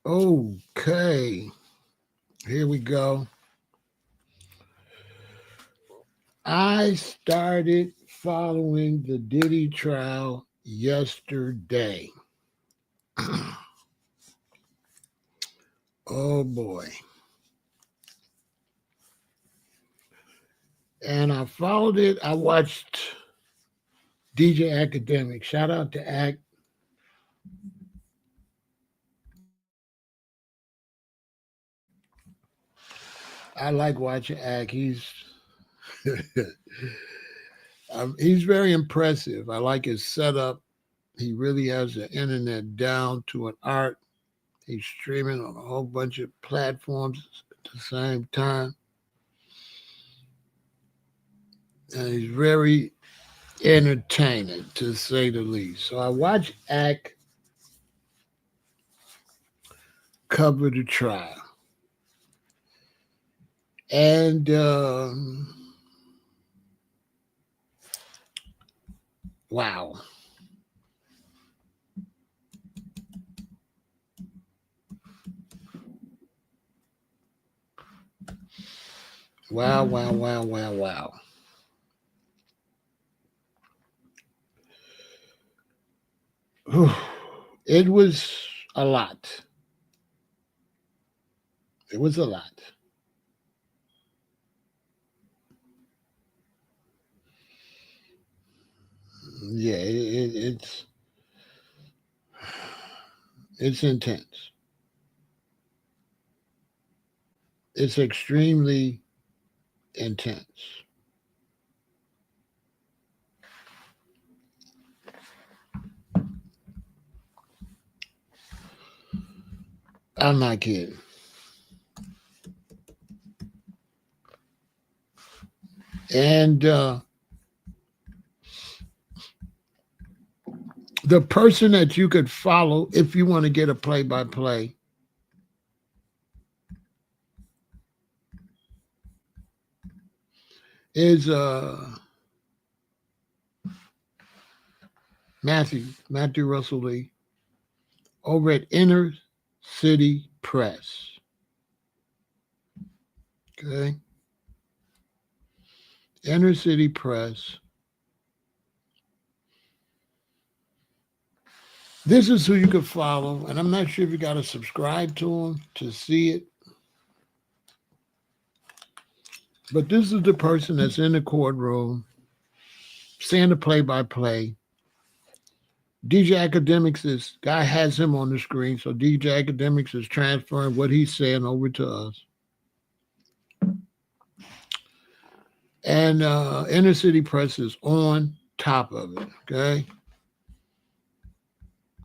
Okay, here we go. I started following the Diddy trial yesterday. Oh boy. And I followed it. I watched DJ Academic. Shout out to Act. I like watching Act. He's very impressive. I like his setup. He really has the internet down to an art. He's streaming on a whole bunch of platforms at the same time. And he's very entertaining, to say the least. So I watched Act cover the trial. And Wow. Wow, wow, wow, wow, wow. It was a lot. It was a lot. Yeah, it's intense. It's extremely intense. I'm not kidding. And the person that you could follow if you want to get a play by play is Matthew Russell Lee over at Inner City Press. Okay. Inner City Press. This is who you could follow, and I'm not sure if you got to subscribe to him to see it, but this is the person that's in the courtroom saying the play by play. DJ Academics, this guy has him on the screen, so DJ Academics is transferring what he's saying over to us. And Inner City Press is on top of it, okay?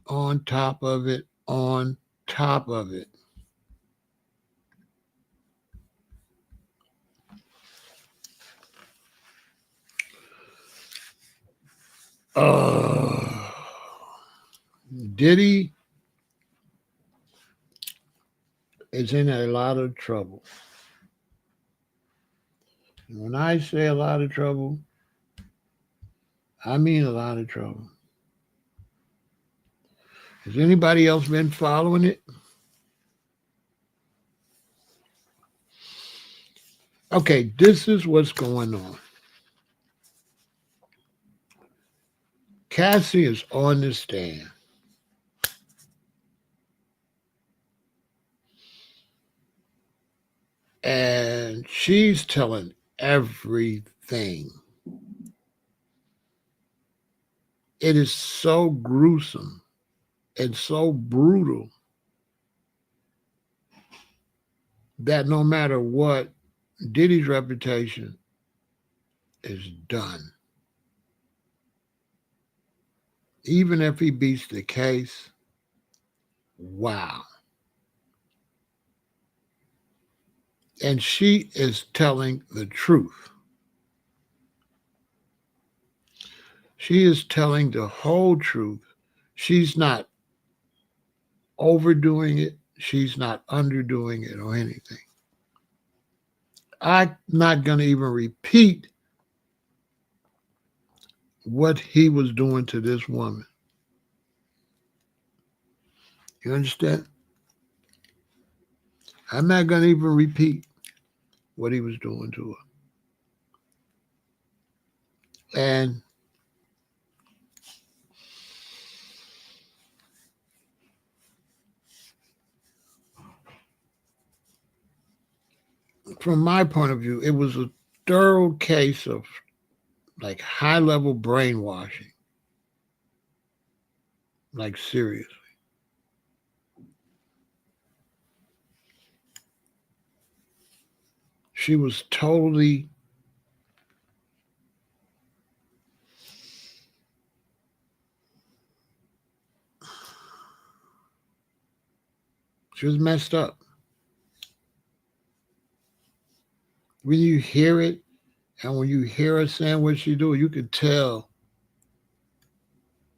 On top of it, on top of it. Uh, Diddy is in a lot of trouble. And when I say a lot of trouble, I mean a lot of trouble. Has anybody else been following it? Okay, this is what's going on. Cassie is on the stand. And she's telling everything. It is so gruesome and so brutal that no matter what, Diddy's reputation is done. Even if he beats the case, wow. And she is telling the truth. She is telling the whole truth. She's not overdoing it. She's not underdoing it or anything. I'm not going to even repeat what he was doing to this woman. You understand? I'm not going to even repeat what he was doing to her. And from my point of view, it was a thorough case of like high level brainwashing. Like, seriously. She was totally she was messed up. When you hear it and when you hear her saying what she do, you could tell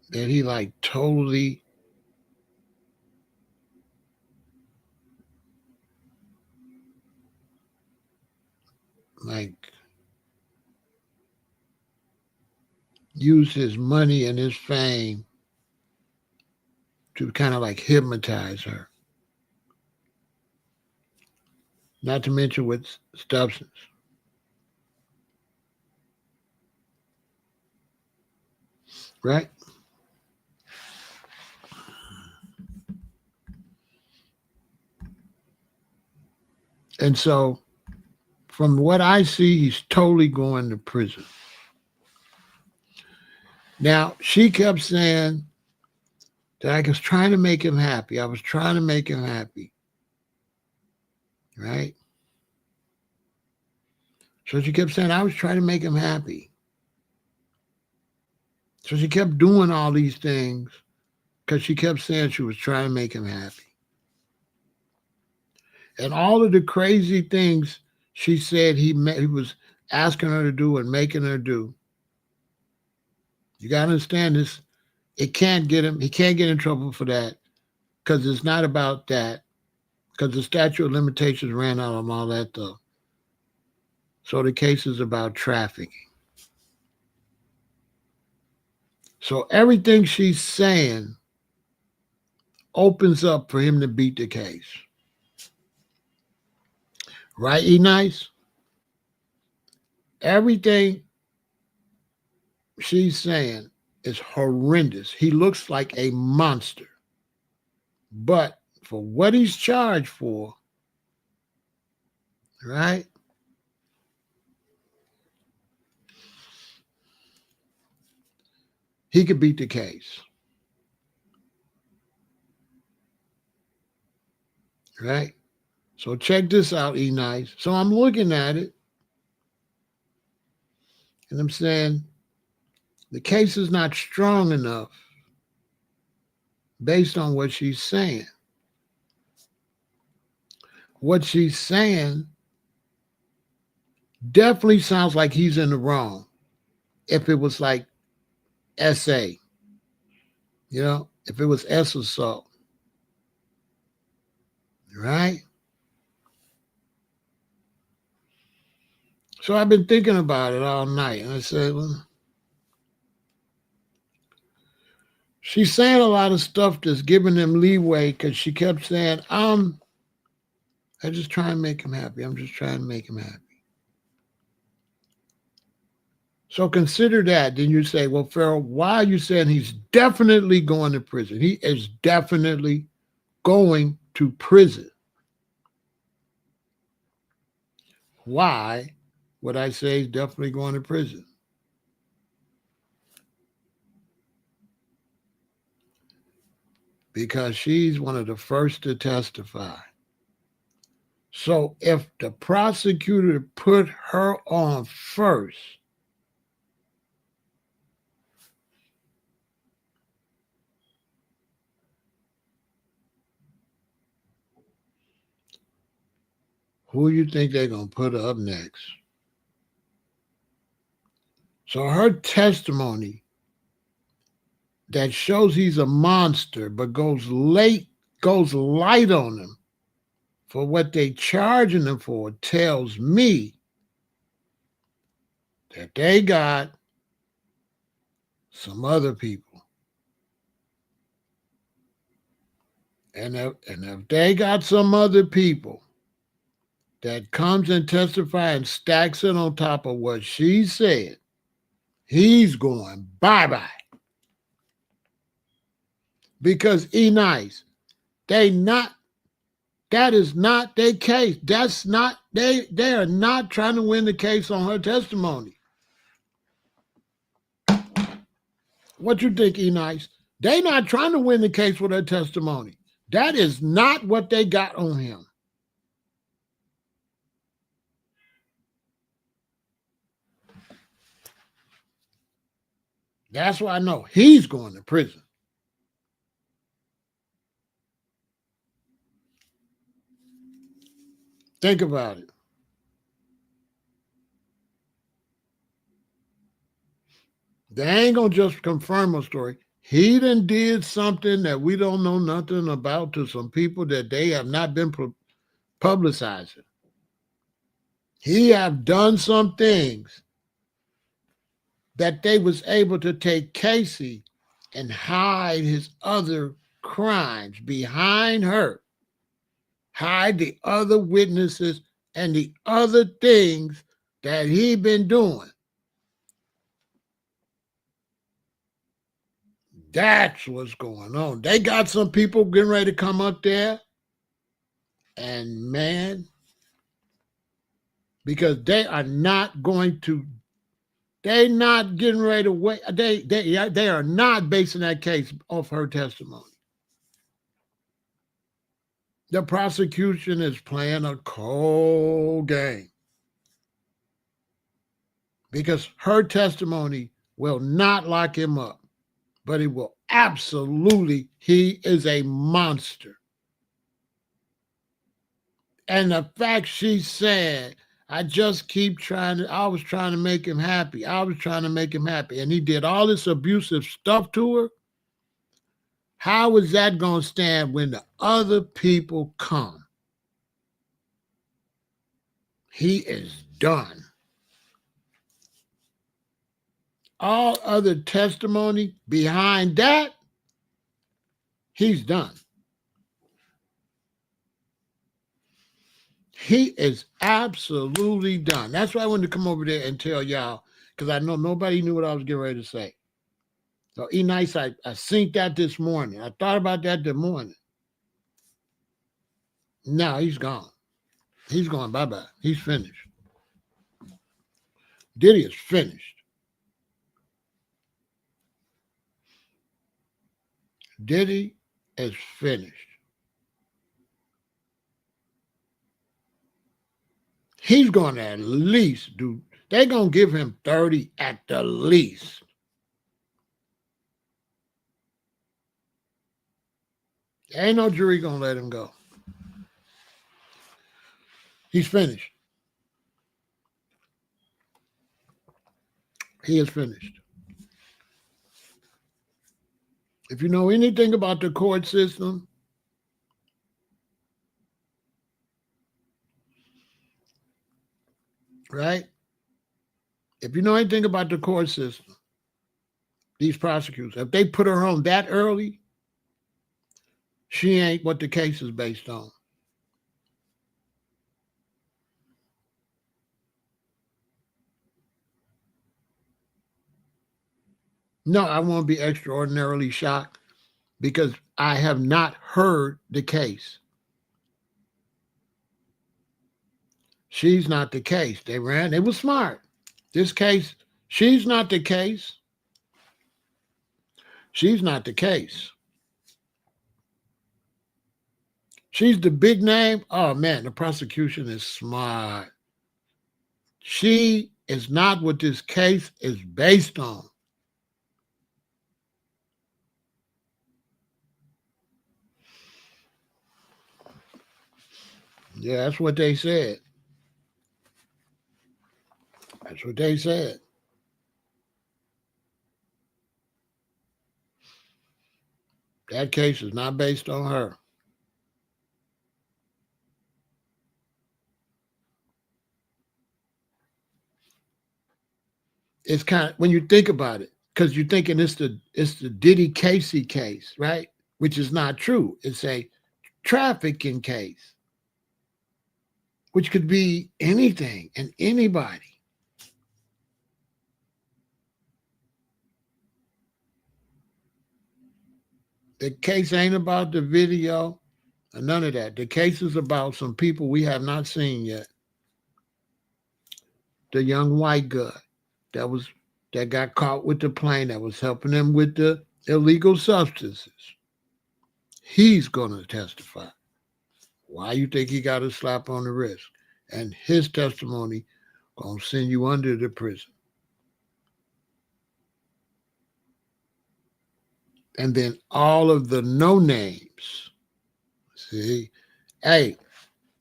that he like totally like used his money and his fame to kind of like hypnotize her. Not to mention with substance. Right? And so, from what I see, he's totally going to prison. Now, she kept saying that I was trying to make him happy. I was trying to make him happy. Right? So she kept saying, I was trying to make him happy. So she kept doing all these things because she kept saying she was trying to make him happy. And all of the crazy things she said he was asking her to do and making her do. You got to understand this. It can't get him. He can't get in trouble for that because it's not about that. Because the statute of limitations ran out on all that stuff. So the case is about trafficking. So everything she's saying opens up for him to beat the case. Right, E-Nice? Everything she's saying is horrendous. He looks like a monster. But for what he's charged for, right? He could beat the case. Right? So check this out, E-Nice. So I'm looking at it and I'm saying the case is not strong enough based on what she's saying. What she's saying definitely sounds like he's in the wrong. If it was like S.A., if it was S assault, right? So I've been thinking about it all night, and I said, well, she's saying a lot of stuff that's giving him leeway because she kept saying, I just try and make him happy. I'm just trying to make him happy. So consider that. Then you say, well, Pharaoh, why are you saying he's definitely going to prison? He is definitely going to prison. Why would I say he's definitely going to prison? Because she's one of the first to testify. So if the prosecutor put her on first, who do you think they're going to put up next? So her testimony that shows he's a monster, but goes light on him for what they charging him for, tells me that they got some other people. And if they got some other people that comes and testify and stacks it on top of what she said, he's going bye-bye. Because E-Nice, that is not their case. That's not, they are not trying to win the case on her testimony. What you think, E-Nice? They not trying to win the case with her testimony. That is not what they got on him. That's why I know he's going to prison. Think about it. They ain't going to just confirm a story. He done did something that we don't know nothing about to some people that they have not been publicizing. He have done some things that they was able to take Casey and hide his other crimes behind her, hide the other witnesses and the other things that he been doing. That's what's going on. They got some people getting ready to come up there, and man, because they are not going to, they not getting ready to wait. They are not basing that case off her testimony. The prosecution is playing a cold game because her testimony will not lock him up, but it will absolutely, he is a monster. And the fact she said, I just keep I was trying to make him happy. I was trying to make him happy. And he did all this abusive stuff to her. How is that going to stand when the other people come? He is done. All other testimony behind that, he's done. He is absolutely done. That's why I wanted to come over there and tell y'all, because I know nobody knew what I was getting ready to say. So E-Nice, I synced that this morning. I thought about that this morning. No, he's gone. He's gone. Bye-bye. He's finished. Diddy is finished. Diddy is finished. He's going to at least do, they're going to give him 30 at the least. Ain't no jury going to let him go. He's finished. He is finished. If you know anything about the court system, right? If you know anything about the court system, these prosecutors, if they put her on that early, she ain't what the case is based on. No, I won't be extraordinarily shocked because I have not heard the case. She's not the case. They was smart. This case, she's not the case. She's not the case. She's the big name. Oh man, the prosecution is smart. She is not what this case is based on. Yeah, that's what they said. That's what they said. That case is not based on her. It's kind of, when you think about it, because you're thinking it's the Diddy Casey case, right? Which is not true. It's a trafficking case, which could be anything and anybody. The case ain't about the video or none of that. The case is about some people we have not seen yet. The young white guy that got caught with the plane that was helping them with the illegal substances. He's going to testify. Why you think he got a slap on the wrist? And his testimony going to send you under the prison. And then all of the no names. See, hey,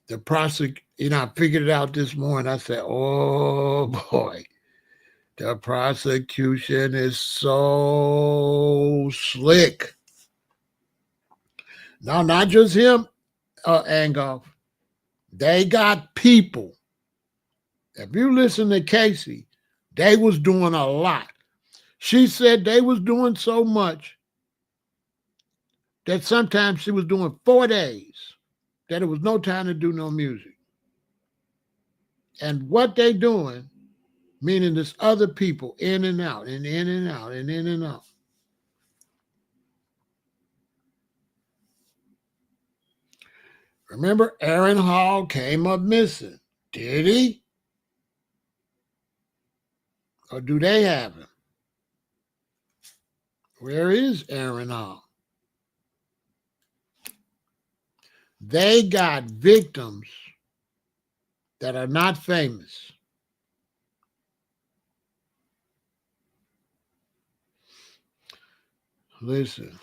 the prosecutor, I figured it out this morning. I said, oh boy, the prosecution is so slick. No, not just him, Angoff. They got people. If you listen to Casey, they was doing a lot. She said they was doing so much that sometimes she was doing 4 days, that it was no time to do no music. And what they doing, meaning there's other people in and out and in and out and in and out. Remember, Aaron Hall came up missing. Did he? Or do they have him? Where is Aaron Hall? They got victims that are not famous. Listen,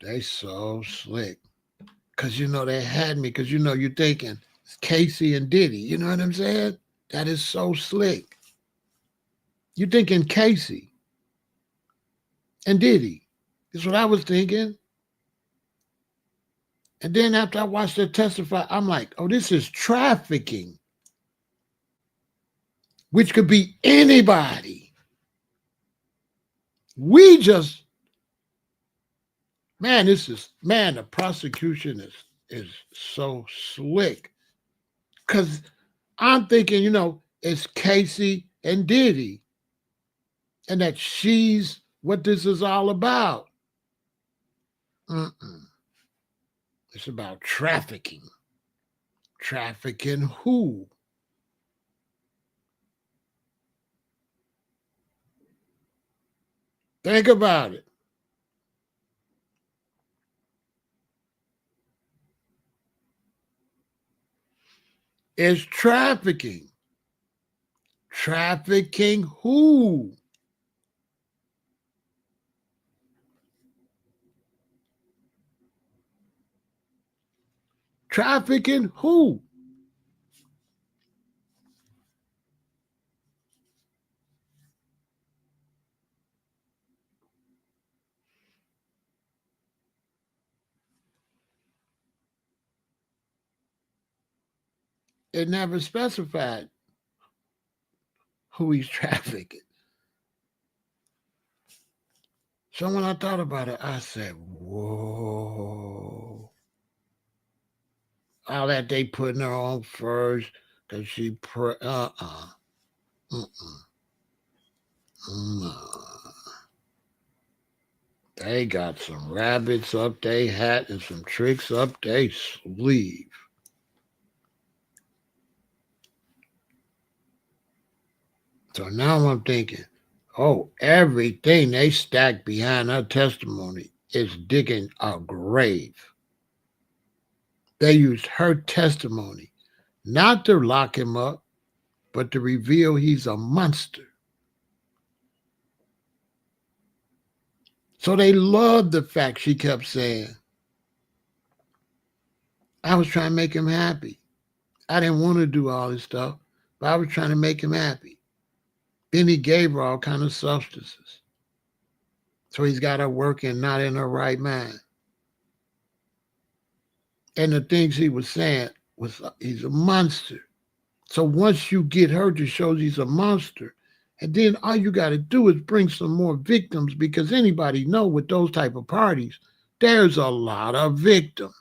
they so slick. Because, they had me. Because, you're thinking it's Casey and Diddy. You know what I'm saying? That is so slick. You're thinking Casey and Diddy. That's what I was thinking. And then after I watched her testify, I'm like, oh, this is trafficking, which could be anybody. We just, the prosecution is so slick. Because I'm thinking, it's Casey and Diddy, and that she's what this is all about. It's about trafficking. Trafficking who? Think about it. It's trafficking. Trafficking who? Trafficking who? It never specified who he's trafficking. So when I thought about it, I said, whoa. All that they putting her on first, because she, They got some rabbits up they hat and some tricks up they sleeve. So now I'm thinking, oh, everything they stacked behind her testimony is digging a grave. They used her testimony not to lock him up, but to reveal he's a monster. So they loved the fact she kept saying, I was trying to make him happy. I didn't want to do all this stuff, but I was trying to make him happy. Then he gave her all kind of substances. So he's got her working not in her right mind. And the things he was saying was he's a monster. So once you get her to show he's a monster, and then all you got to do is bring some more victims, because anybody know with those type of parties, there's a lot of victims.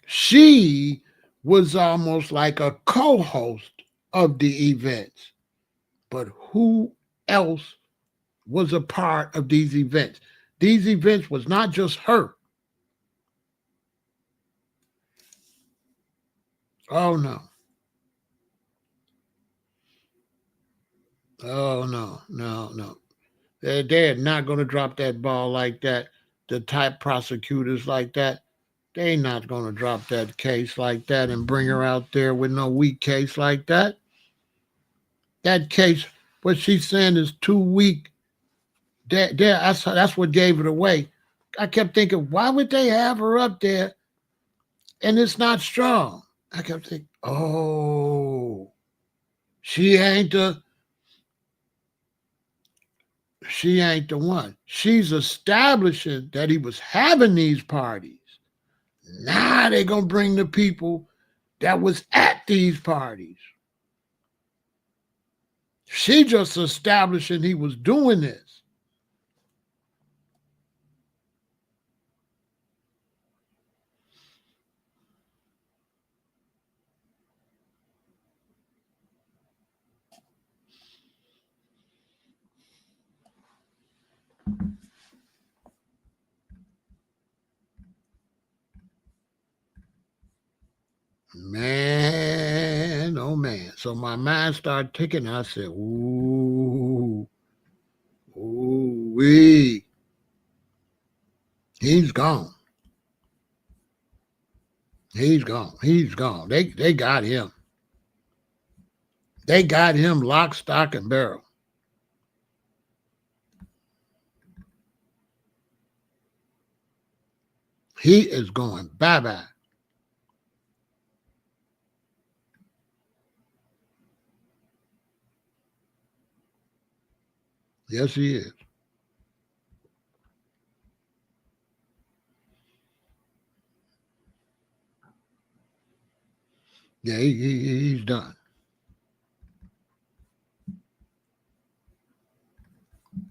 She was almost like a co-host of the events. But who else was a part of these events? These events was not just her. Oh, no. Oh, no. They're not going to drop that ball like that. The type prosecutors like that, they not going to drop that case like that and bring her out there with no weak case like that. That case, what she's saying is too weak. That's what gave it away. I kept thinking, why would they have her up there and it's not strong? I kept thinking, oh, she ain't the one. She's establishing that he was having these parties. Now they're going to bring the people that was at these parties. She just establishing he was doing this. Man, oh man. So my mind started ticking. I said, ooh, ooh, wee. He's gone. He's gone. He's gone. They got him. They got him lock, stock, and barrel. He is going bye-bye. Yes, he is. Yeah, he's done.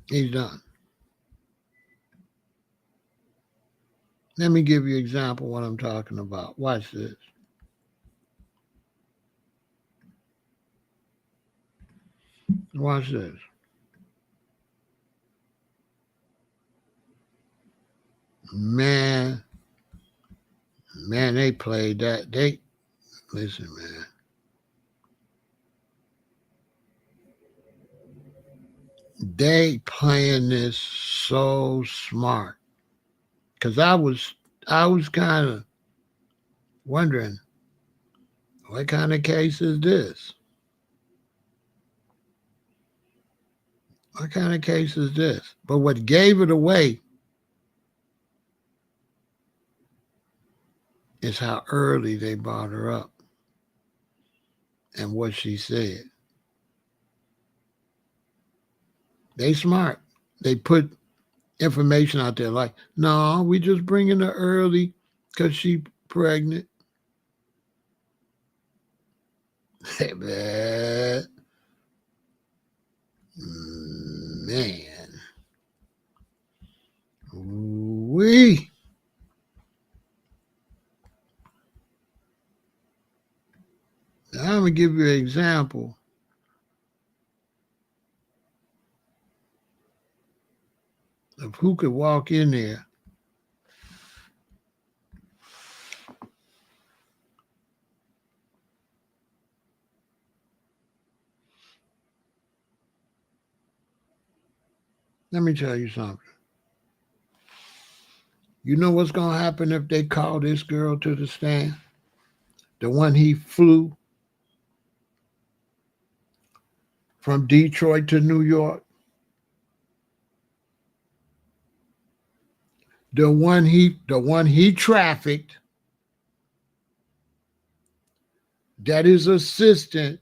He's done. Let me give you an example of what I'm talking about. Watch this. Watch this. Man, they played that. Listen, man. They playing this so smart. Cause I was kind of wondering, what kind of case is this? What kind of case is this? But what gave it away is how early they brought her up and what she said. They smart. They put information out there like, no, we just bringing her early because she pregnant. Man. We. Now, I'm going to give you an example of who could walk in there Let me tell you something. You know what's going to happen if they call this girl to the stand? The one he flew from Detroit to New York. The one he trafficked. That his assistant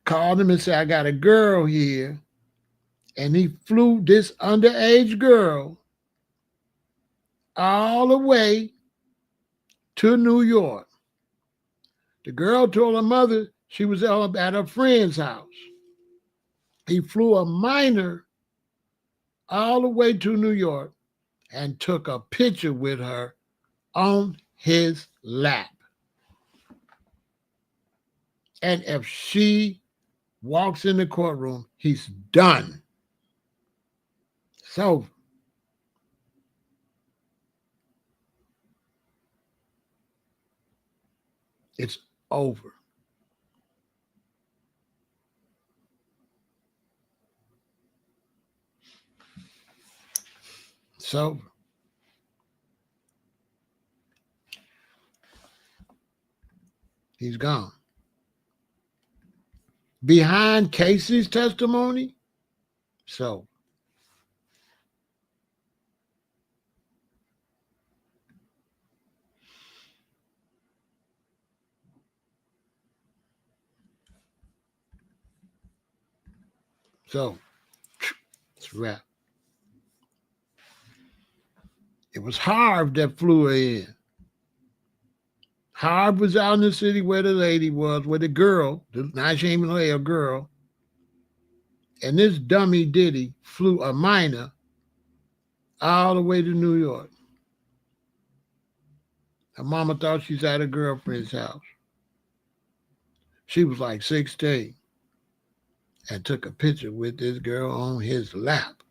called him and said, I got a girl here. And he flew this underage girl all the way to New York. The girl told her mother she was at her friend's house. He flew a minor all the way to New York and took a picture with her on his lap. And if she walks in the courtroom, he's done. So it's over. So he's gone. Behind Casey's testimony, so it's a wrap. It was Harv that flew her in. Harv was out in the city where the lady was, where the girl, now she ain't even a girl. And this dummy Diddy flew a minor all the way to New York. Her mama thought she's at her girlfriend's house. She was like 16 and took a picture with this girl on his lap.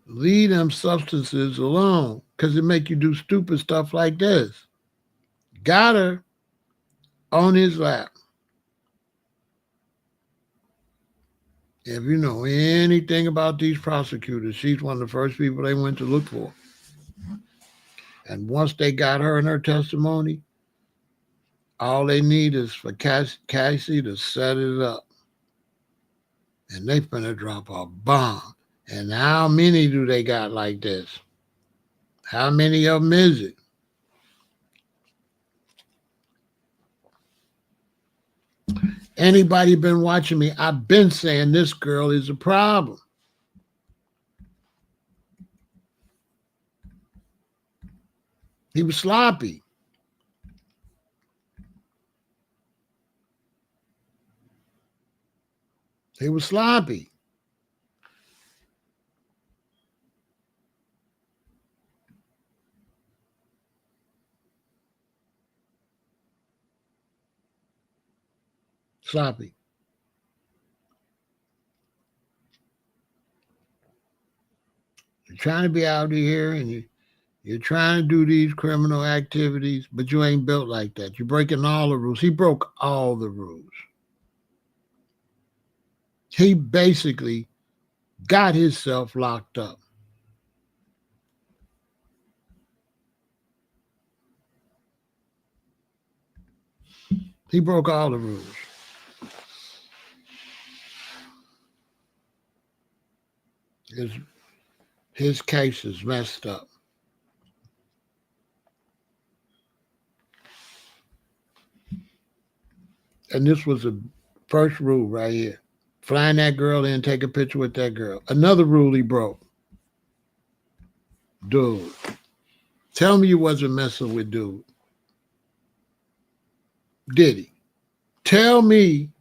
Leave them substances alone because it make you do stupid stuff like this. Got her on his lap. If you know anything about these prosecutors, she's one of the first people they went to look for. And once they got her in her testimony, all they need is for Cassie to set it up. And they finna drop a bomb. And how many do they got like this? How many of them is it? Anybody been watching me? I've been saying this girl is a problem. He was sloppy. He was sloppy. Sloppy. You're trying to be out here and you're trying to do these criminal activities, but you ain't built like that. You're breaking all the rules. He broke all the rules. He basically got himself locked up. He broke all the rules. His case is messed up. And this was the first rule right here. Flying that girl in, take a picture with that girl. Another rule he broke. Dude. Tell me you wasn't messing with dude. Diddy. Tell me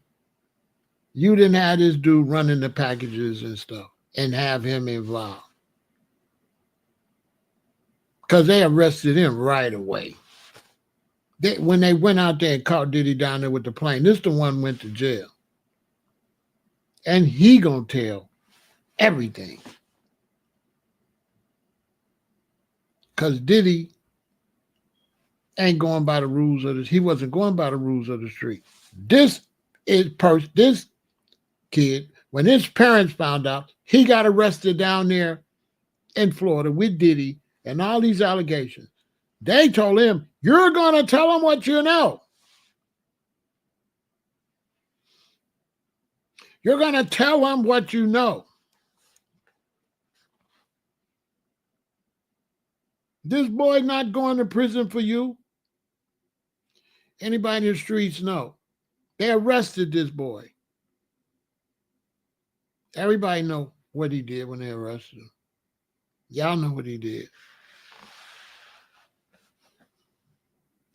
you didn't have this dude running the packages and stuff and have him involved. Because they arrested him right away. When they went out there and caught Diddy down there with the plane, this the one went to jail. And he gonna tell everything. Because Diddy ain't going by the rules of this. He wasn't going by the rules of the street. This kid, when his parents found out, he got arrested down there in Florida with Diddy and all these allegations. They told him, you're going to tell him what you know. You're going to tell him what you know. This boy not going to prison for you. Anybody in the streets know. They arrested this boy. Everybody know what he did when they arrested him. Y'all know what he did.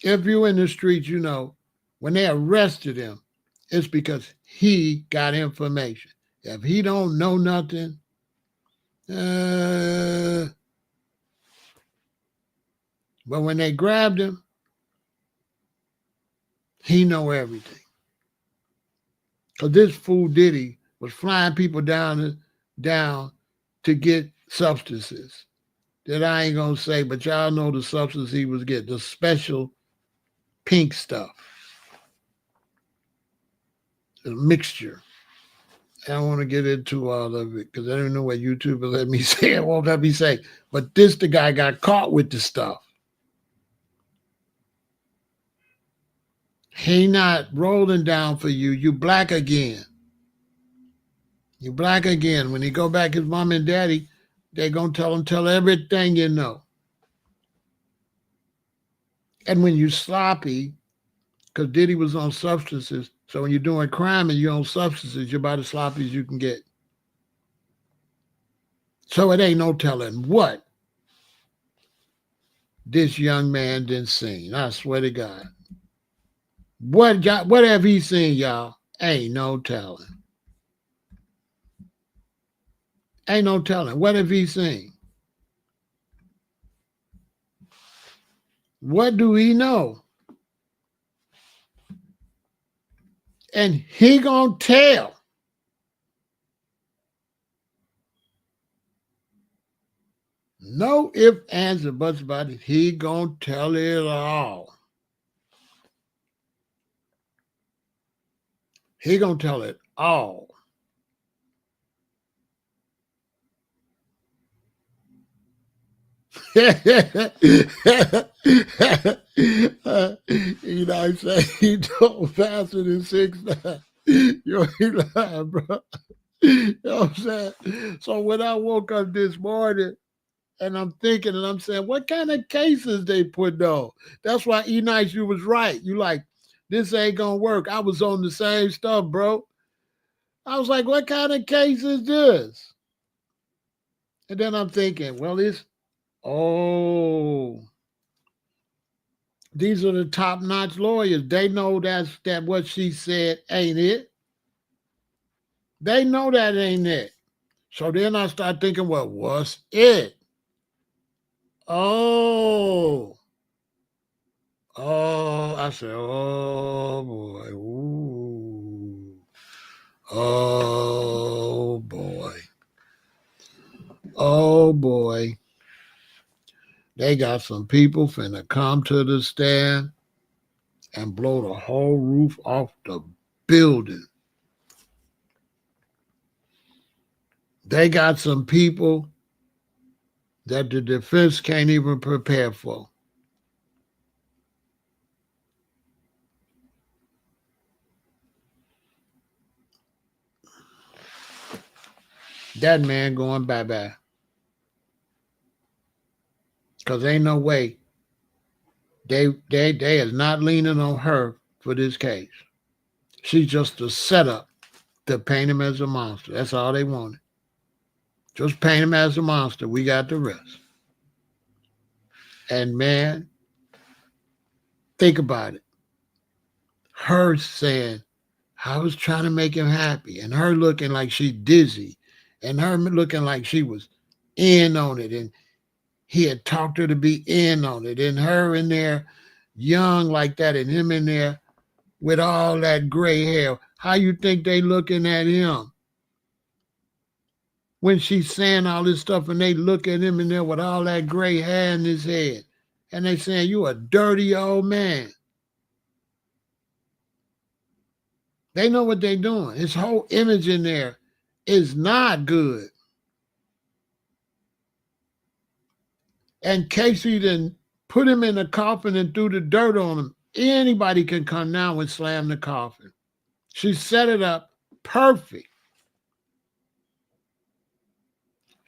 If you're in the streets, you know, when they arrested him, it's because he got information. If he don't know nothing, but when they grabbed him, he know everything. Because this fool Diddy was flying people down to get substances that I ain't going to say, but y'all know the substance he was getting, the special pink stuff, a mixture. I don't want to get into all of it because I don't know what YouTube will let me say. It won't let me say. But the guy got caught with the stuff. He not rolling down for you. You black again. You black again. When he go back, his mom and daddy, they're going to tell everything you know. And when you sloppy, because Diddy was on substances, so when you're doing crime and you're on substances, you're about as sloppy as you can get. So it ain't no telling what this young man didn't seen. I swear to God. What have he seen, y'all? Ain't no telling. Ain't no telling. What have he seen? What do he know? And he gonna tell. No ifs, ands, or buts about it. He gonna tell it all. He gonna tell it all. You know what I'm saying? He told faster than 6'9". You ain't lying, bro. You know what I'm saying? So when I woke up this morning and I'm thinking and I'm saying, what kind of cases they put on? That's why Nice, you was right. You like, this ain't gonna work. I was on the same stuff, bro. I was like, what kind of case is this? And then I'm thinking, well, oh, these are the top-notch lawyers. They know that what she said ain't it. They know that ain't it. So then I start thinking, well, what's it? Oh, I said, oh boy, ooh, oh boy, oh boy. They got some people finna come to the stand and blow the whole roof off the building. They got some people that the defense can't even prepare for. That man going bye-bye. Because ain't no way they is not leaning on her for this case. She's just a setup to paint him as a monster. That's all they wanted. Just paint him as a monster. We got the rest. And man, think about it. Her saying, I was trying to make him happy. And her looking like she dizzy. And her looking like she was in on it. And he had talked her to be in on it. And her in there young like that. And him in there with all that gray hair. How you think they looking at him? When she's saying all this stuff and they look at him in there with all that gray hair in his head. And they saying, you a dirty old man. They know what they're doing. His whole image in there is not good. And Casey then put him in a coffin and threw the dirt on him. Anybody can come now and slam the coffin. She set it up perfect.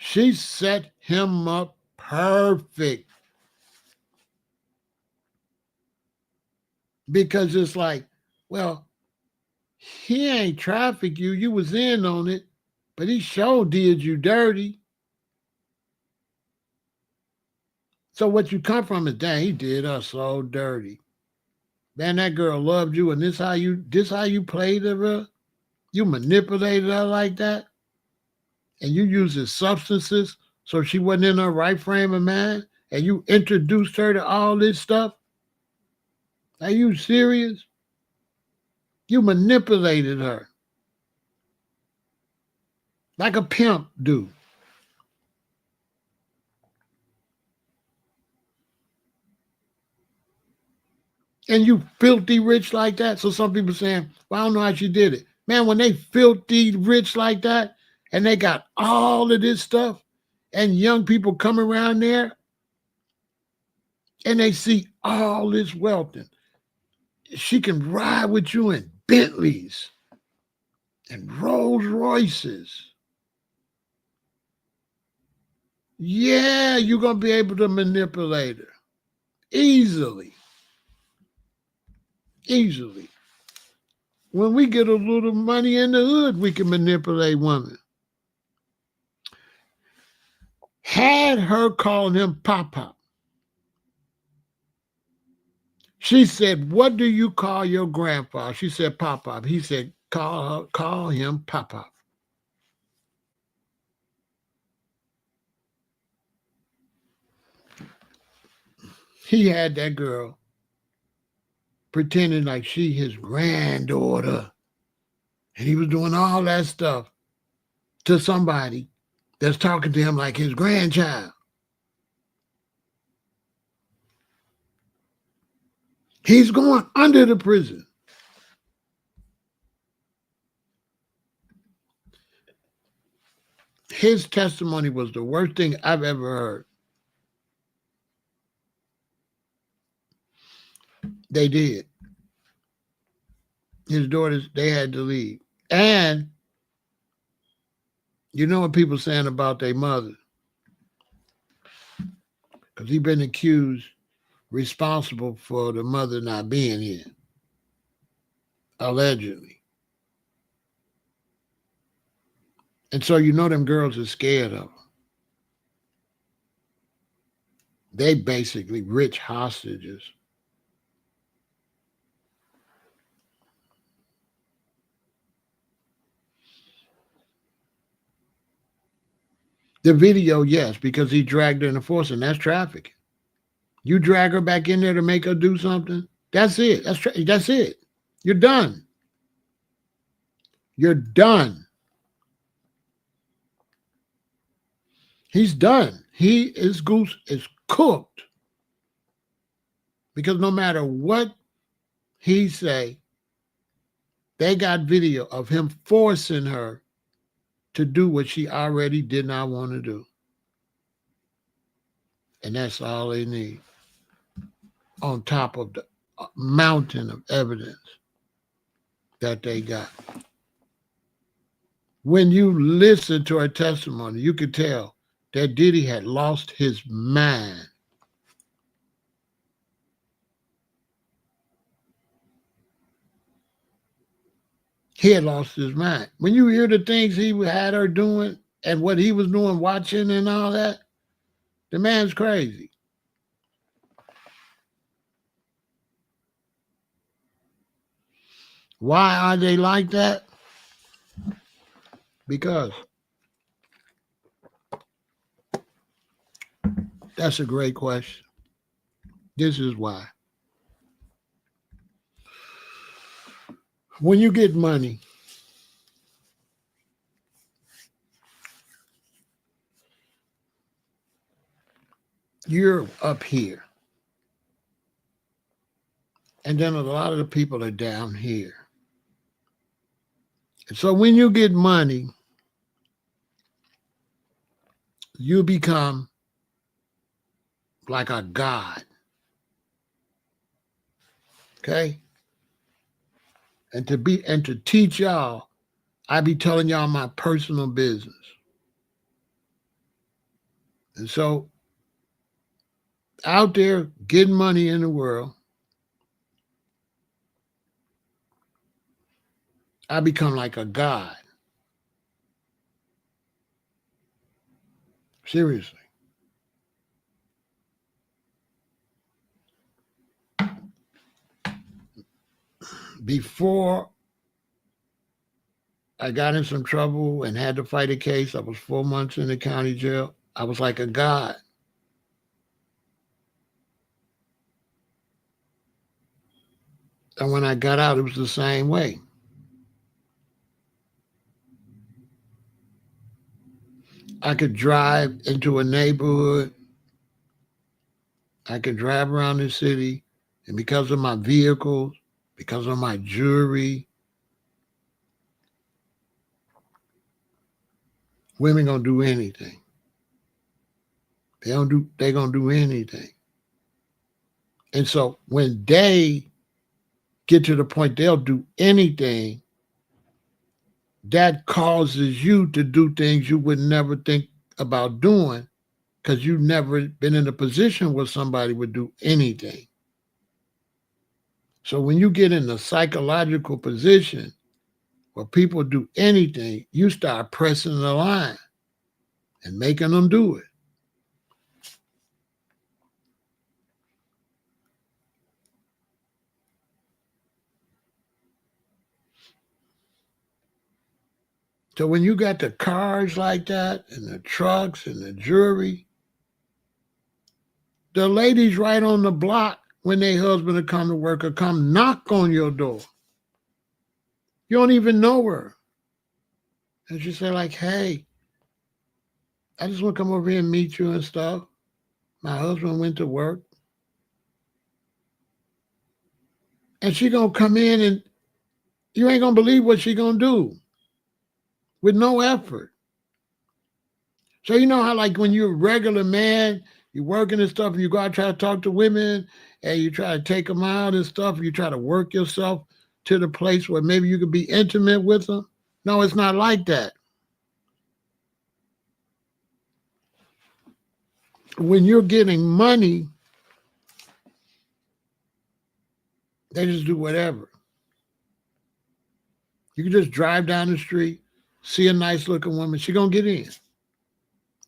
She set him up perfect. Because it's like, well, he ain't trafficked you. You was in on it, but he sure did you dirty. So what you come from is, dang, he did us so dirty. Man, that girl loved you, and this how you played her? You manipulated her like that? And you used his substances so she wasn't in her right frame of mind? And you introduced her to all this stuff? Are you serious? You manipulated her. Like a pimp do. And you filthy rich like that. So some people saying, well, I don't know how she did it. Man, when they filthy rich like that and they got all of this stuff and young people come around there and they see all this wealth and she can ride with you in Bentleys and Rolls Royces. Yeah, you're going to be able to manipulate her easily. Easily. When we get a little money in the hood, we can manipulate women. Had her calling him Pop-Pop. She said, what do you call your grandfather? She said, Pop-Pop. He said, call him Papa. He had that girl pretending like she his granddaughter. And he was doing all that stuff to somebody that's talking to him like his grandchild. He's going under the prison. His testimony was the worst thing I've ever heard. They did. His daughters, they had to leave. And you know what people saying about their mother? Because he's been accused responsible for the mother not being here, allegedly. And so you know them girls are scared of him. They basically rich hostages. The video, yes, because he dragged her in the force, and that's trafficking. You drag her back in there to make her do something, that's it. That's it. You're done. You're done. He's done. His goose is cooked. Because no matter what he say, they got video of him forcing her to do what she already did not want to do. And that's all they need. On top of the mountain of evidence that they got. When you listen to her testimony, you could tell that Diddy had lost his mind. He had lost his mind. When you hear the things he had her doing and what he was doing, watching and all that, the man's crazy. Why are they like that? Because that's a great question. This is why. When you get money, you're up here. And then a lot of the people are down here. And so when you get money, you become like a god. Okay? And to teach y'all, I be telling y'all my personal business. And so out there getting money in the world, I become like a god. Seriously. Before I got in some trouble and had to fight a case, I was 4 months in the county jail. I was like a god. And when I got out, it was the same way. I could drive into a neighborhood. I could drive around the city. And because of my vehicles, because of my jewelry, women gonna do anything. They gonna do anything. And so when they get to the point they'll do anything, that causes you to do things you would never think about doing because you've never been in a position where somebody would do anything. So when you get in a psychological position where people do anything, you start pressing the line and making them do it. So when you got the cars like that and the trucks and the jewelry, the ladies right on the block when their husband will come to work or come knock on your door. You don't even know her. And she say like, hey, I just want to come over here and meet you and stuff. My husband went to work. And she gonna come in and you ain't gonna believe what she gonna do with no effort. So you know how like when you're a regular man, you working and stuff, and you go out try to talk to women, and you try to take them out and stuff, and you try to work yourself to the place where maybe you could be intimate with them. No, it's not like that. When you're getting money, they just do whatever. You can just drive down the street, see a nice looking woman, she gonna get in.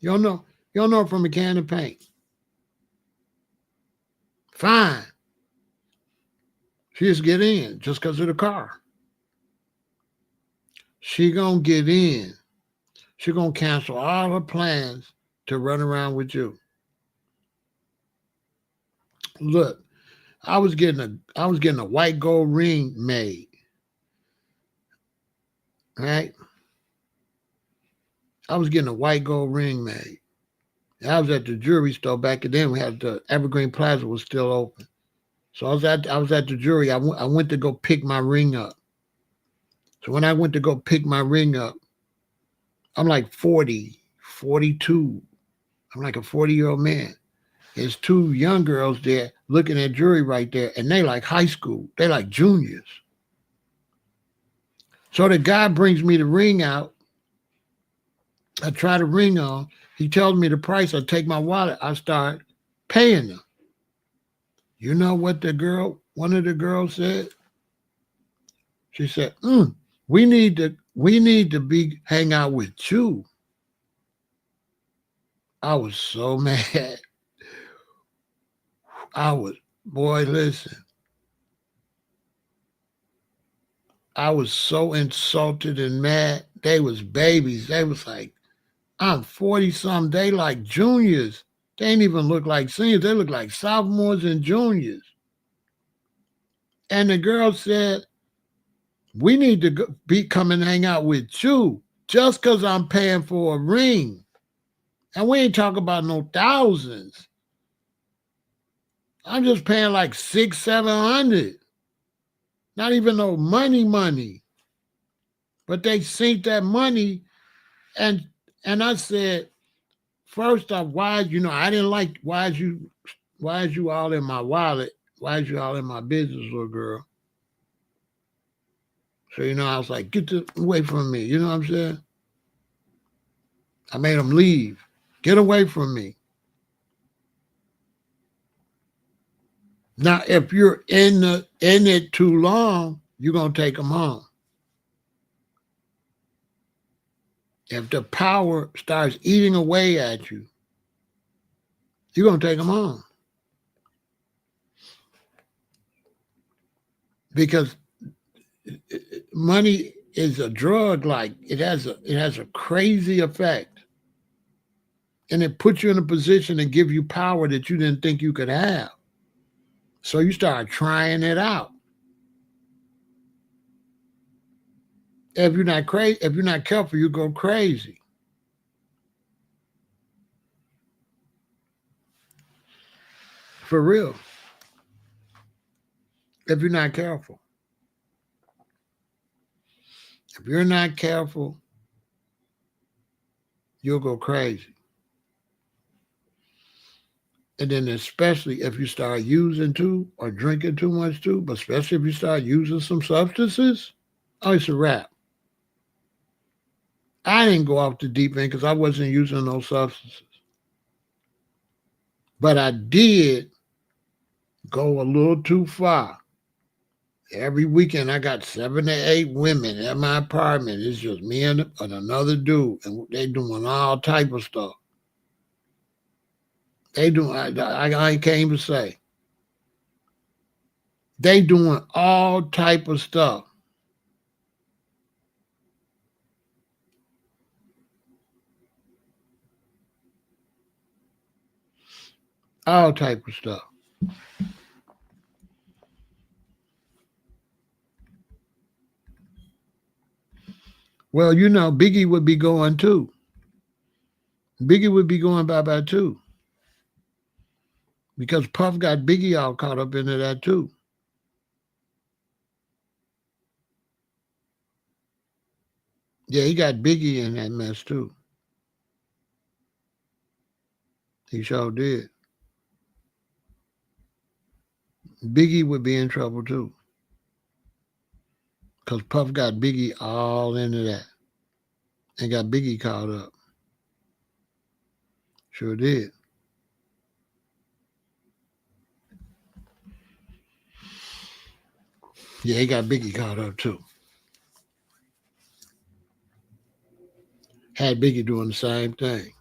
You don't know. You don't know her from a can of paint. Fine. She just get in just because of the car. She gonna get in. She gonna cancel all her plans to run around with you. Look, I was getting a white gold ring made. Right? I was getting a white gold ring made. I was at the jewelry store back then. We had the Evergreen Plaza was still open. So I was at the jewelry. I went to go pick my ring up. So when I went to go pick my ring up, I'm like 40, 42. I'm like a 40-year-old man. There's two young girls there looking at jewelry right there, and they like high school. They like juniors. So the guy brings me the ring out. I try the ring on. He tells me the price. I take my wallet. I start paying them. You know what one of the girls said? She said, we need to hang out with you. I was so mad. Boy, listen. I was so insulted and mad. They was babies. They was like, I'm 40-something. They like juniors. They ain't even look like seniors. They look like sophomores and juniors. And the girl said, we need to come and hang out with you just because I'm paying for a ring. And we ain't talking about no thousands. I'm just paying like $600-700. Not even no money. But they sink that money. And I said, first off, I didn't like, why is you all in my wallet? Why is you all in my business, little girl? So, I was like, get away from me. You know what I'm saying? I made them leave. Get away from me. Now, if you're in it too long, you're going to take them home. If the power starts eating away at you, you're going to take them home. Because money is a drug, like it has a crazy effect. And it puts you in a position to give you power that you didn't think you could have. So you start trying it out. If you're not careful, you go crazy. For real. If you're not careful. If you're not careful, you'll go crazy. And then especially if you start using too or drinking too much too, but especially if you start using some substances, oh, it's a wrap. I didn't go off the deep end because I wasn't using those substances. But I did go a little too far. Every weekend I got 7 to 8 women at my apartment. It's just me and another dude, and they doing all type of stuff. They doing, I can't even say. They doing all type of stuff. all type of stuff. Well, you know, Biggie would be going too. Biggie would be going bye-bye too. Because Puff got Biggie all caught up into that too. Yeah, he got Biggie in that mess too. He sure did. Biggie would be in trouble too. Because Puff got Biggie all into that and got Biggie caught up. Sure did. Yeah, he got Biggie caught up too. Had Biggie doing the same thing.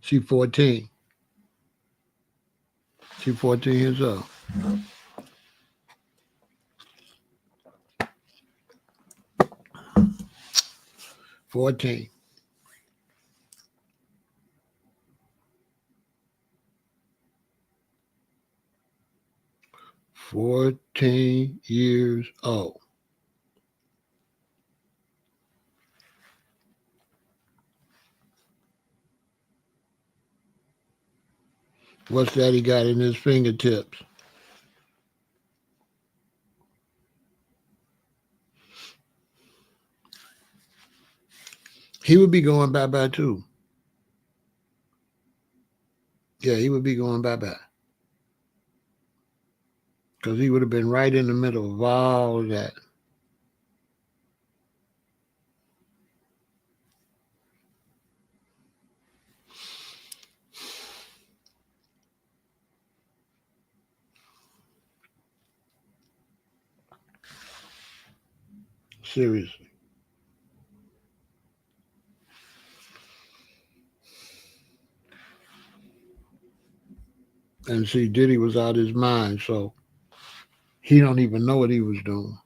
She 14. She 14 years old. 14. 14 years old. What's that he got in his fingertips? He would be going bye-bye too. Yeah, he would be going bye-bye. Because he would have been right in the middle of all of that. Seriously. And see, Diddy was out his mind, so he don't even know what he was doing.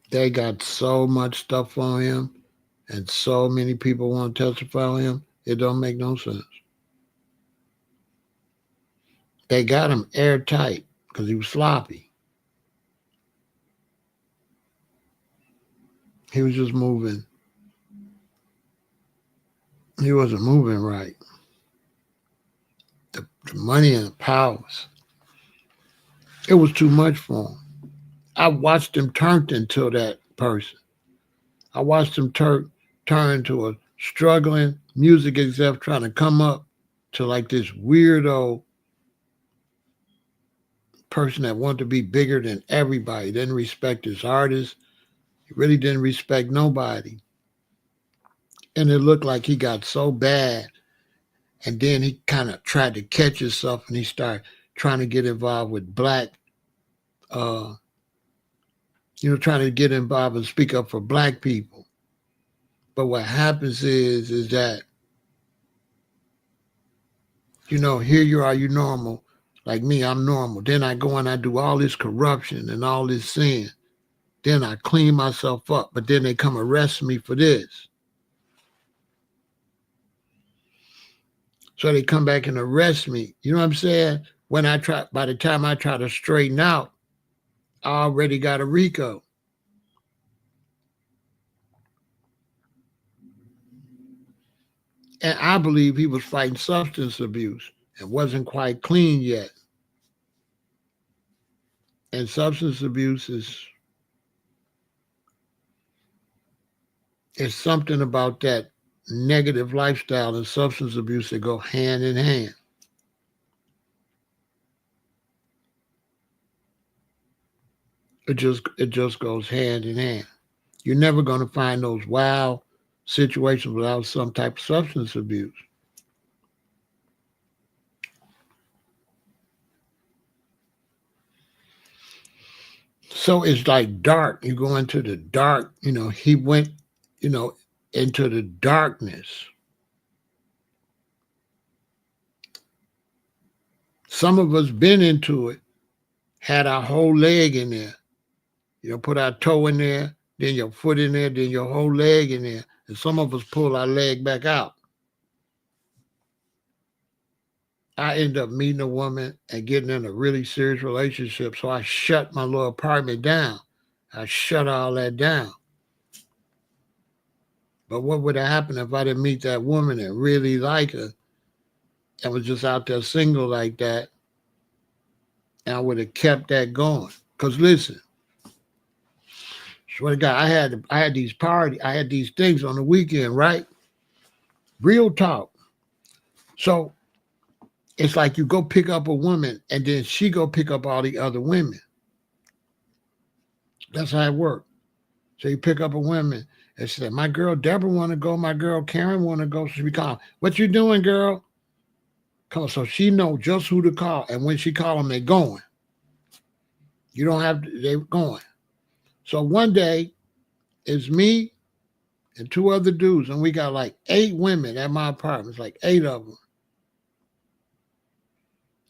They got so much stuff on him, and so many people want to testify on him. It don't make no sense. They got him airtight because he was sloppy. He was just moving. He wasn't moving right. The money and the powers. It was too much for him. I watched him turn into that person. I watched him turn into a struggling music exec trying to come up to like this weirdo person that wanted to be bigger than everybody. Didn't respect his artists. He really didn't respect nobody. And it looked like he got so bad. And then he kind of tried to catch himself and he started trying to get involved with black, uh, trying to get involved and speak up for black people. But what happens is that, here you are, you normal. Like me, I'm normal. Then I go and I do all this corruption and all this sin. Then I clean myself up. But then they come arrest me for this. So they come back and arrest me. You know what I'm saying? By the time I try to straighten out, I already got a RICO. And I believe he was fighting substance abuse and wasn't quite clean yet. And substance abuse is something about that negative lifestyle and substance abuse that go hand in hand. It just goes hand in hand. You're never going to find those wild situations without some type of substance abuse. So it's like dark. You go into the dark. He went, into the darkness. Some of us been into it, had our whole leg in there. Put our toe in there, then your foot in there, then your whole leg in there. And some of us pull our leg back out. I end up meeting a woman and getting in a really serious relationship. So I shut my little apartment down. I shut all that down. But what would have happened if I didn't meet that woman and really like her and was just out there single like that? And I would have kept that going. Because listen, swear to God, I had these parties, I had these things on the weekend, right? Real talk. So it's like you go pick up a woman and then she go pick up all the other women. That's how it works. So you pick up a woman and she said, my girl Deborah want to go, my girl Karen want to go. So we call, what you doing, girl? So she know just who to call. And when she call them, they going. You don't have to, they going. So one day, it's me and two other dudes, and we got like 8 women at my apartment. It's like 8 of them.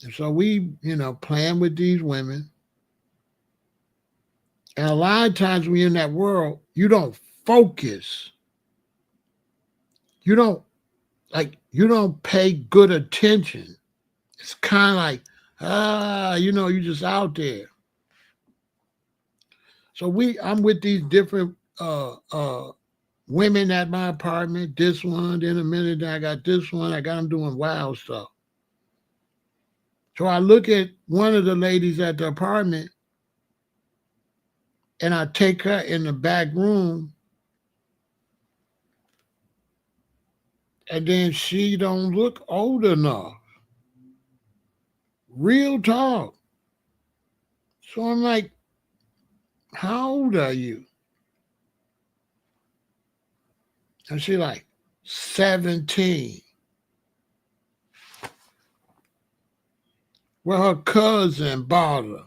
And so we, playing with these women. And a lot of times when you're in that world, you don't focus. You don't pay good attention. It's kind of like, you're just out there. So I'm with these different women at my apartment. This one, then a minute, then I got this one. I got them doing wild stuff. So I look at one of the ladies at the apartment and I take her in the back room. And then she don't look old enough. Real talk. So I'm like, how old are you? And she like, 17. Well, her cousin bought her.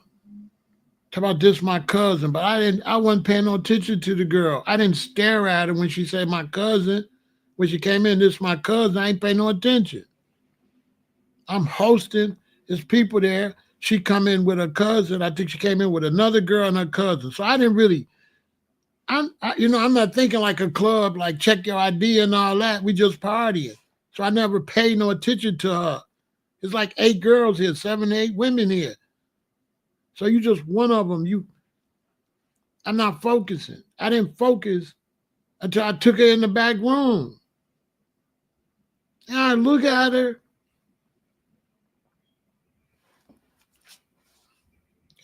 Talk about this, my cousin, but I wasn't paying no attention to the girl. I didn't stare at her when she said my cousin. When she came in, this is my cousin, I ain't paying no attention. I'm hosting, there's people there. She come in with her cousin. I think she came in with another girl and her cousin. So I didn't really, I'm not thinking like a club, like check your ID and all that. We just partying. So I never paid no attention to her. It's like 8 girls here, 7, 8 women here. So you just one of them. I'm not focusing. I didn't focus until I took her in the back room. And I look at her.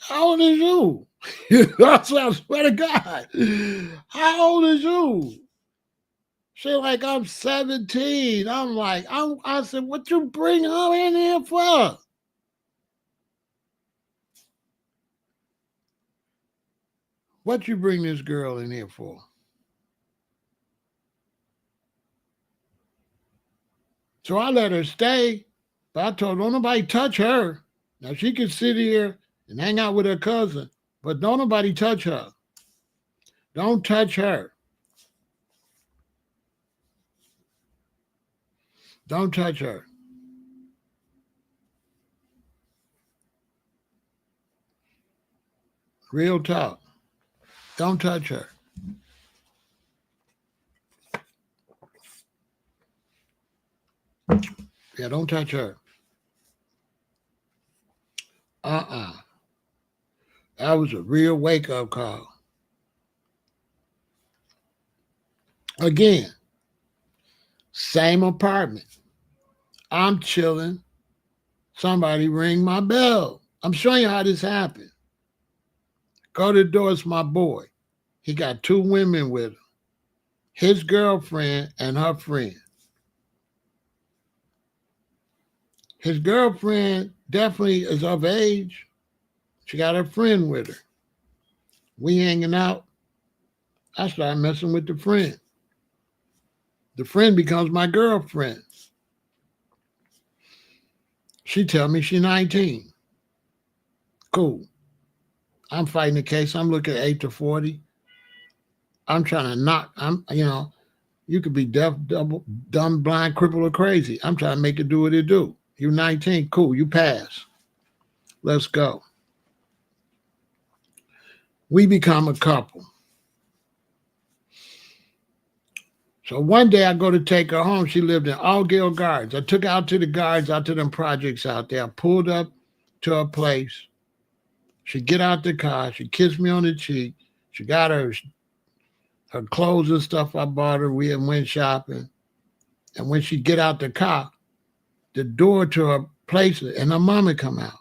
How old is you? I swear to God. How old is you? She like, I'm 17. I'm like, I said, what you bring her in here for? What you bring this girl in here for? So I let her stay, but I told her, don't nobody touch her. Now she can sit here and hang out with her cousin, but don't nobody touch her. Don't touch her. Don't touch her. Real talk. Don't touch her. Yeah, don't touch her. That was a real wake-up call. Again, same apartment. I'm chilling. Somebody ring my bell. I'm showing you how this happened. Go to the door, it's my boy. He got 2 women with him. His girlfriend and her friend. His girlfriend definitely is of age. She got her friend with her. We hanging out. I start messing with the friend. The friend becomes my girlfriend. She tell me she's 19. Cool. I'm fighting the case. I'm looking at 8 to 40. I'm trying to knock. You could be deaf, dumb, blind, crippled, or crazy. I'm trying to make it do what it do. You're 19. Cool. You pass. Let's go. We become a couple. So one day I go to take her home. She lived in Allgill Gardens. I took her out to the gardens, out to them projects out there. I pulled up to her place. She get out the car. She kissed me on the cheek. She got her clothes and stuff I bought her. We went shopping. And when she get out the car, the door to her place and her mama come out.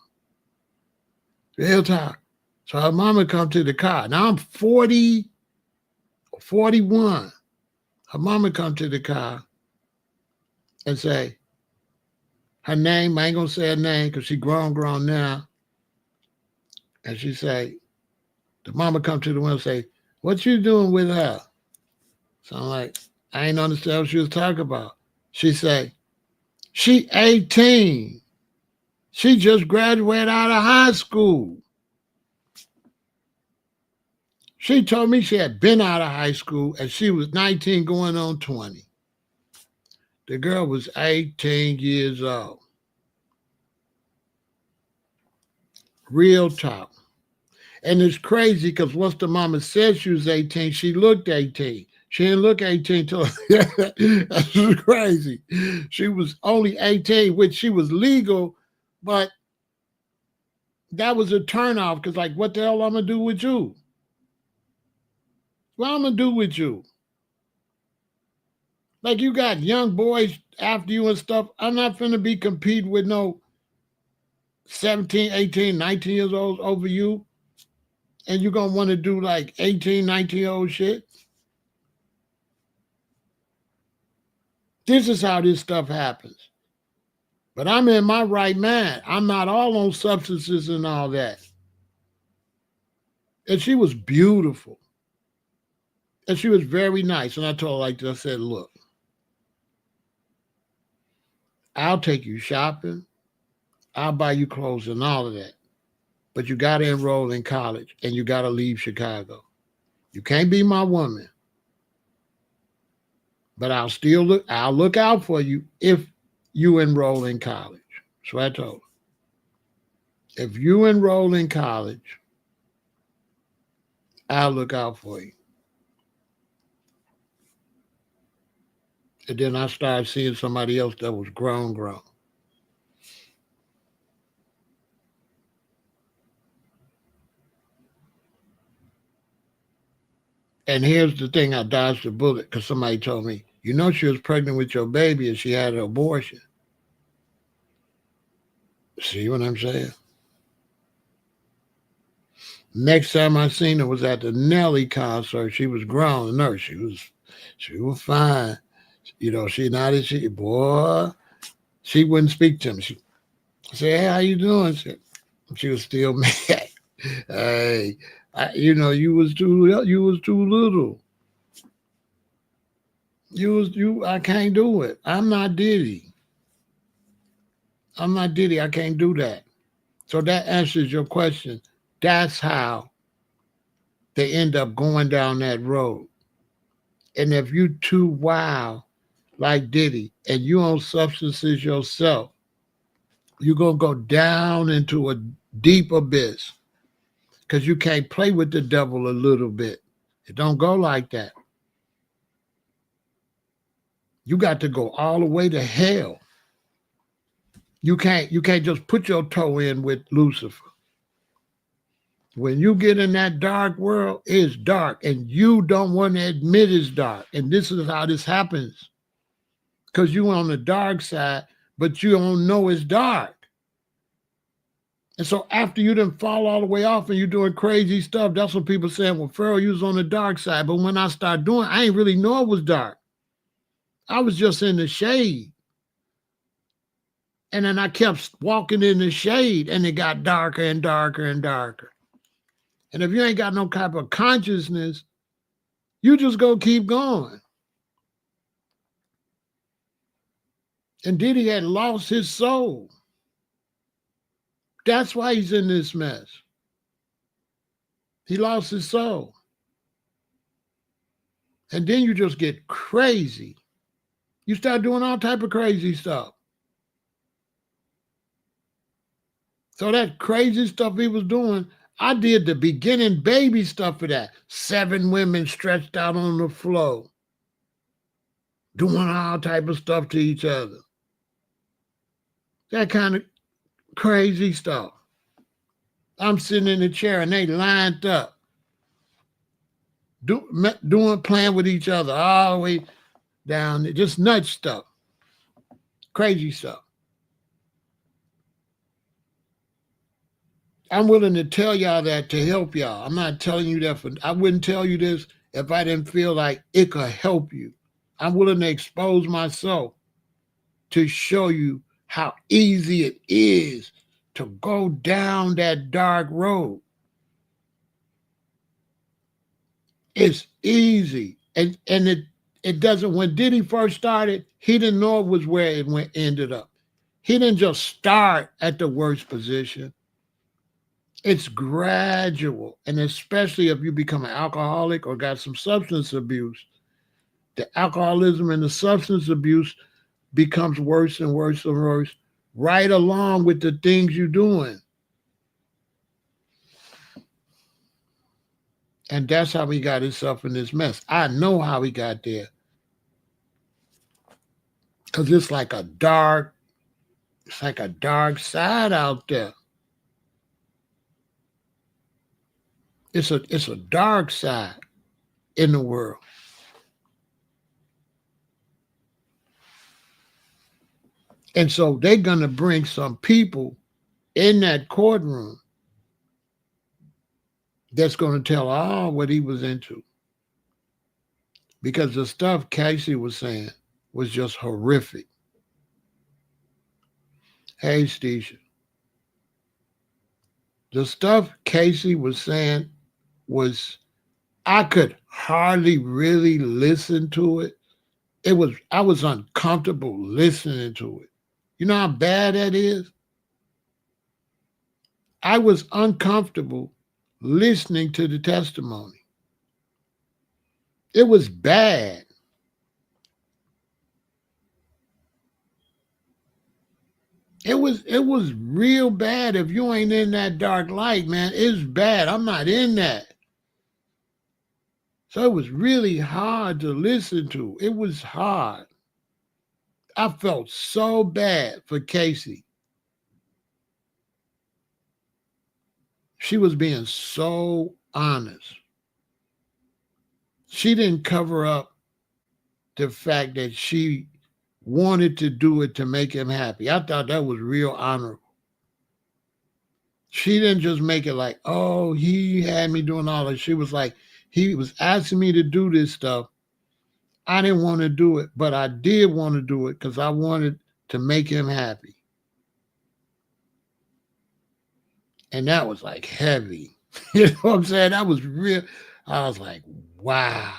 Real talk. So her mama come to the car. Now I'm 40 or 41. Her mama come to the car and say her name. I ain't gonna say her name because she grown now. And she say, the mama come to the window and say, what you doing with her? So I'm like, I ain't understand what she was talking about. She say, she 18. She just graduated out of high school. She told me she had been out of high school and she was 19 going on 20. The girl was 18 years old. Real talk. And it's crazy because once the mama said she was 18, she looked 18. She didn't look 18 till that's crazy. She was only 18, which she was legal, but that was a turnoff because, like, what the hell I'm gonna do with you? What I'm gonna do with you? Like, you got young boys after you and stuff. I'm not finna be competing with no 17, 18, 19 years old over you. And you're gonna want to do like 18, 19-year-old shit. This is how this stuff happens. But I'm in my right mind. I'm not all on substances and all that. And she was beautiful. And she was very nice. And I told her like this, I said, look, I'll take you shopping. I'll buy you clothes and all of that. But you got to enroll in college and you got to leave Chicago. You can't be my woman. But I'll look out for you if you enroll in college. So I told her, if you enroll in college, I'll look out for you. And then I started seeing somebody else that was grown. And here's the thing, I dodged the bullet because somebody told me, you know she was pregnant with your baby and she had an abortion. See what I'm saying? Next time I seen her was at the Nelly concert. She was grown. No, she was fine. You know, she wouldn't speak to him. She said, hey, how you doing? She was still mad. Hey, you was too little. I can't do it. I'm not Diddy. I can't do that. So that answers your question. That's how they end up going down that road. And if you too wild like Diddy and you on substances yourself, you're going to go down into a deep abyss because you can't play with the devil a little bit. It don't go like that. You got to go all the way to hell. You can't just put your toe in with Lucifer. When you get in that dark world, it's dark, and you don't want to admit it's dark. And this is how this happens. Because you're on the dark side, but you don't know it's dark. And so after you done fall all the way off and you're doing crazy stuff, that's what people saying, well, Pharaoh, you was on the dark side. But when I started doing, I ain't really know it was dark. I was just in the shade. And then I kept walking in the shade and it got darker and darker and darker. And if you ain't got no type of consciousness, you just go keep going. And Diddy had lost his soul. That's why he's in this mess. He lost his soul. And then you just get crazy. You start doing all type of crazy stuff. So that crazy stuff he was doing, I did the beginning baby stuff of that. 7 women stretched out on the floor, doing all type of stuff to each other. That kind of crazy stuff. I'm sitting in the chair and they lined up, doing, playing with each other all the way down there. Just nut stuff, crazy stuff. I'm willing to tell y'all that to help y'all. I'm not telling you that I wouldn't tell you this if I didn't feel like it could help you. I'm willing to expose myself to show you how easy it is to go down that dark road. It's easy. And it doesn't, when Diddy first started, he didn't know it was where it ended up. He didn't just start at the worst position. It's gradual. And especially if you become an alcoholic or got some substance abuse, the alcoholism and the substance abuse becomes worse and worse and worse, right along with the things you're doing. And that's how he got himself in this mess. I know how he got there. Because it's like a dark side out there. It's a dark side in the world. And so they're going to bring some people in that courtroom that's going to tell all what he was into. Because the stuff Casey was saying was just horrific. Hey, Stisha. The stuff Casey was saying was, I could hardly really listen to it. I was uncomfortable listening to it. You know how bad that is? I was uncomfortable listening to the testimony. It was bad. It was real bad. If you ain't in that dark light, man, it's bad. I'm not in that. So it was really hard to listen to. It was hard. I felt so bad for Casey. She was being so honest. She didn't cover up the fact that she wanted to do it to make him happy. I thought that was real honorable. She didn't just make it like, oh, he had me doing all that. She was like, he was asking me to do this stuff. I didn't want to do it, but I did want to do it because I wanted to make him happy. And that was like heavy. You know what I'm saying? That was real. I was like, wow.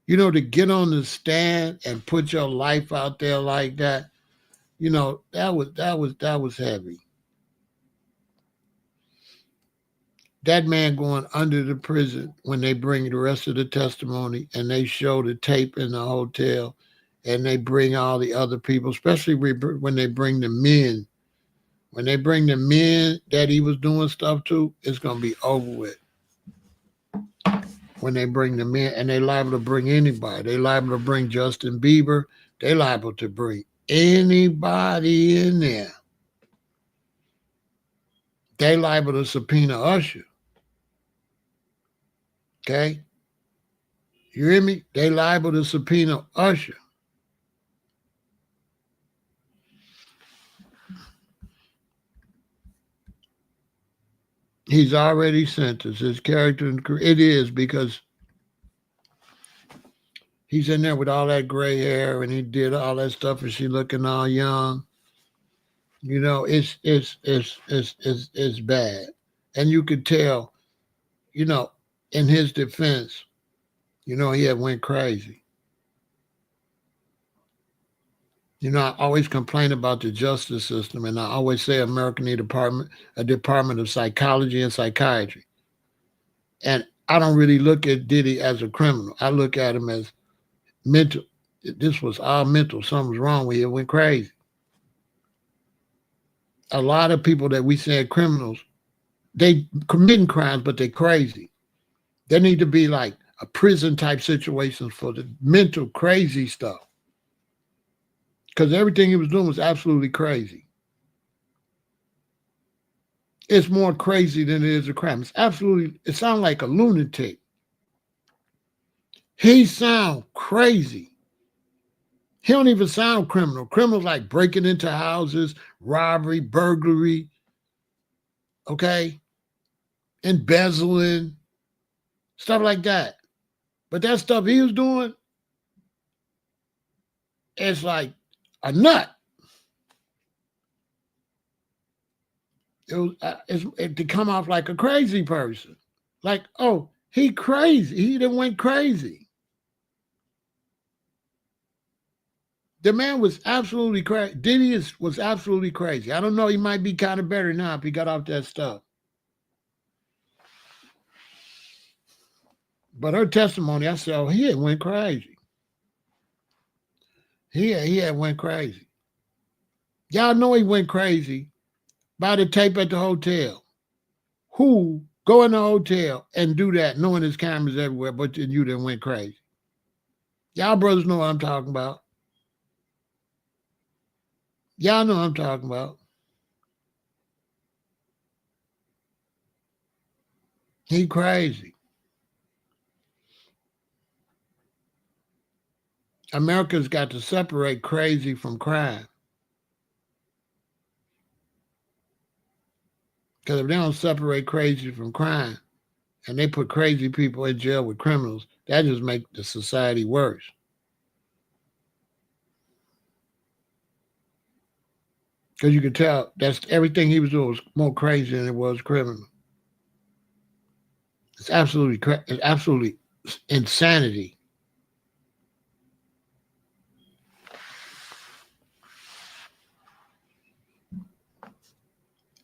You know, to get on the stand and put your life out there like that, you know, that was heavy. That man going under the prison when they bring the rest of the testimony and they show the tape in the hotel and they bring all the other people, especially when they bring the men. When they bring the men that he was doing stuff to, it's going to be over with. When they bring the men, and they liable to bring anybody. They liable to bring Justin Bieber. They liable to bring anybody in there. They liable to subpoena Usher. Okay? You hear me? They liable to subpoena Usher. He's already sentenced. His character, it is because he's in there with all that gray hair and he did all that stuff and she looking all young. You know, it's bad. And you could tell, you know, in his defense, you know, he had went crazy. You know, I always complain about the justice system, and I always say America need a department of psychology and psychiatry. And I don't really look at Diddy as a criminal. I look at him as mental. This was all mental. Something's wrong with him. It went crazy. a lot of people that we said criminals, they committing crimes, but they're crazy. There need to be like a prison type situation for the mental crazy stuff. Because everything he was doing was absolutely crazy. It's more crazy than it is a crime. It's absolutely, it sounds like a lunatic. He sound crazy. He don't even sound criminal. Criminals like breaking into houses, robbery, burglary, okay, embezzling, stuff like that. But that stuff he was doing, it's like a nut. It to come off like a crazy person. Like, oh, he crazy. He done went crazy. The man was absolutely crazy. Diddy was absolutely crazy. I don't know. He might be kind of better now if he got off that stuff. But her testimony, I said, oh, he had went crazy. He had went crazy. Y'all know he went crazy by the tape at the hotel. Who go in the hotel and do that knowing there's cameras everywhere, but you done went crazy? Y'all brothers know what I'm talking about. Y'all know what I'm talking about. He crazy. America's got to separate crazy from crime. Because if they don't separate crazy from crime and they put crazy people in jail with criminals, that just makes the society worse. Because you could tell that's everything he was doing was more crazy than it was criminal. It's absolutely insanity.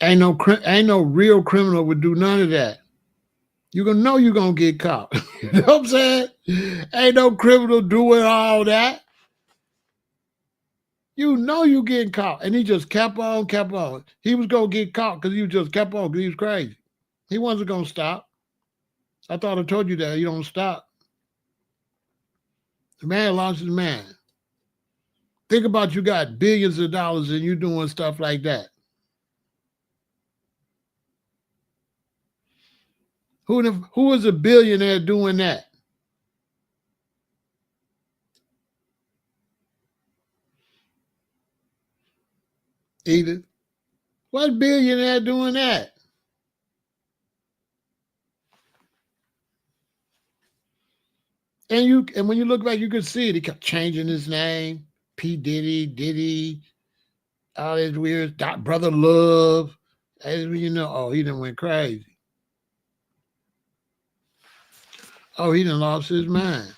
Ain't no real criminal would do none of that. You're gonna know you're gonna get caught. You know what I'm saying? Ain't no criminal doing all that. You know you getting caught. And he just kept on. He was gonna get caught because he just kept on because he was crazy. He wasn't gonna stop. I thought I told you that. He don't stop. The man lost his man. Think about you got billions of dollars and you doing stuff like that. Who is a billionaire doing that? Edith. What billionaire doing that? And when you look back, you can see it. He kept changing his name. P. Diddy, all this weird Brother Love. As you know, oh, he done went crazy. Oh, he done lost his mind.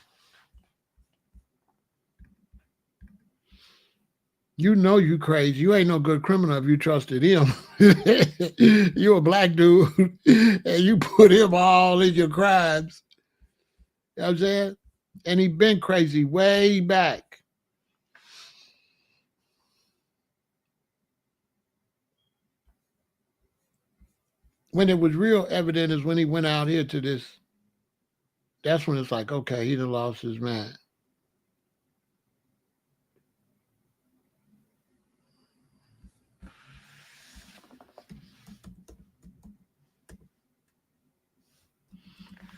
You know you crazy. You ain't no good criminal if you trusted him. You a black dude and you put him all in your crimes. You know what I'm saying? And he been crazy way back. When it was real evident is when he went out here to this. That's when it's like, okay, he done lost his mind.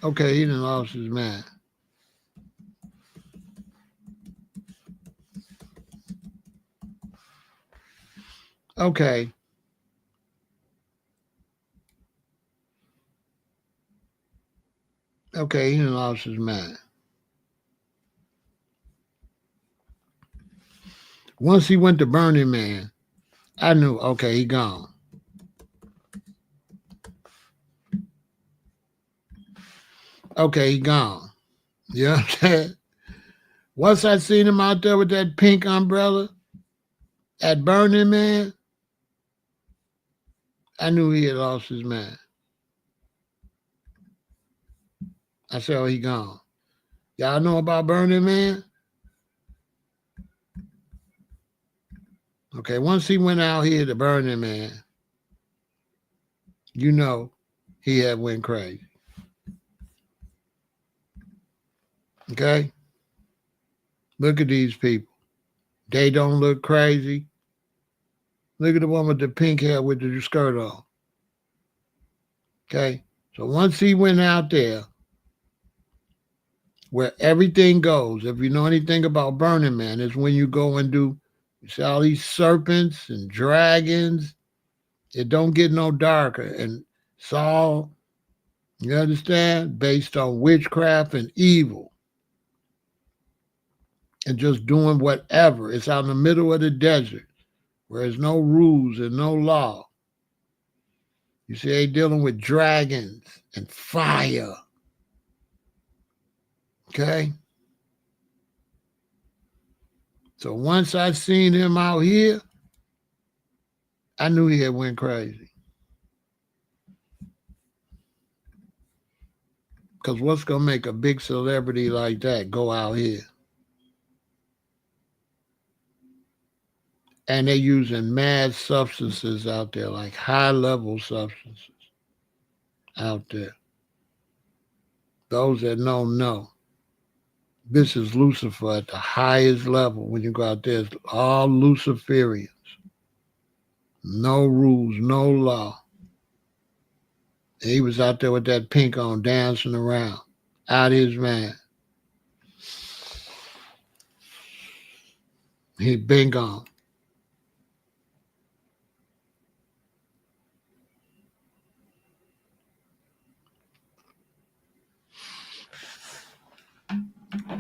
Okay, he done lost his mind. Okay. Okay, he done lost his mind. Once he went to Burning Man, I knew, okay, he gone. Okay, he gone. You know what I'm saying? Once I seen him out there with that pink umbrella at Burning Man, I knew he had lost his mind. I said, oh, he gone. Y'all know about Burning Man? Okay, once he went out here to Burning Man, you know he had went crazy. Okay? Look at these people. They don't look crazy. Look at the one with the pink hair with the skirt on. Okay? So once he went out there where everything goes, if you know anything about Burning Man, is when you go and you see all these serpents and dragons. It don't get no darker. And it's all, you understand, based on witchcraft and evil and just doing whatever. It's out in the middle of the desert where there's no rules and no law. You see, they dealing with dragons and fire. Okay? So once I seen him out here, I knew he had went crazy. Because what's going to make a big celebrity like that go out here? And they're using mad substances out there, like high-level substances out there. Those that know. This is Lucifer at the highest level. When you go out there, it's all Luciferians. No rules, no law. And he was out there with that pink on, dancing around, out his man. He been gone.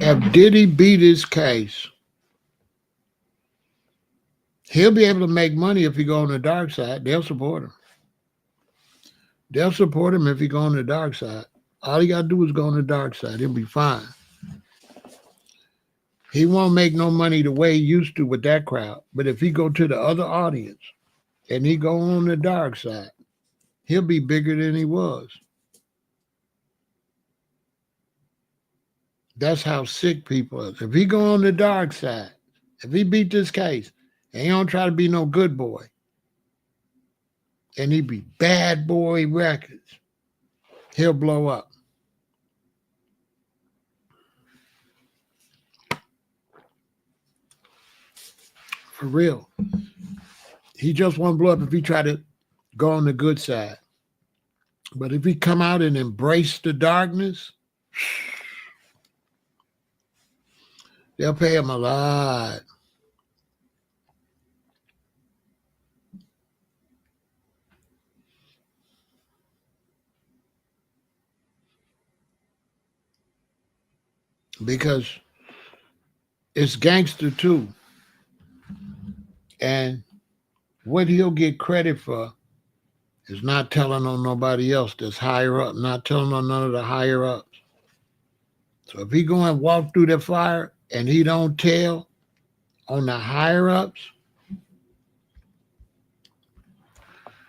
If Diddy beat his case, he'll be able to make money if he go on the dark side. They'll support him. They'll support him if he go on the dark side. All he got to do is go on the dark side. He'll be fine. He won't make no money the way he used to with that crowd. But if he go to the other audience and he go on the dark side, he'll be bigger than he was. That's how sick people are. If he go on the dark side, if he beat this case, and he don't try to be no good boy, and he be bad boy records, he'll blow up. For real. He just won't blow up if he try to go on the good side. But if he come out and embrace the darkness, they'll pay him a lot. Because it's gangster too. And what he'll get credit for is not telling on nobody else that's higher up, not telling on none of the higher ups. So if he go and walk through the fire and he don't tell on the higher ups,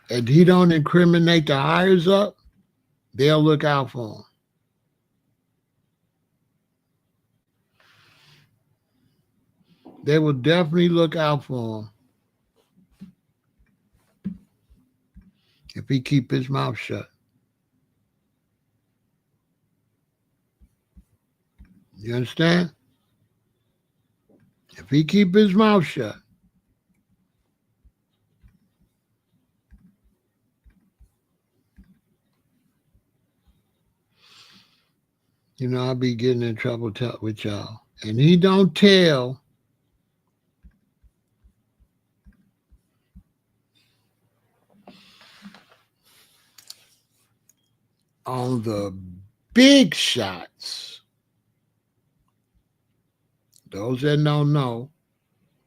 and he don't incriminate the higher up, they'll look out for him. They will definitely look out for him if he keep his mouth shut. You understand? If he keep his mouth shut, you know, I'll be getting in trouble with y'all. And he don't tell on the big shots. Those that don't know.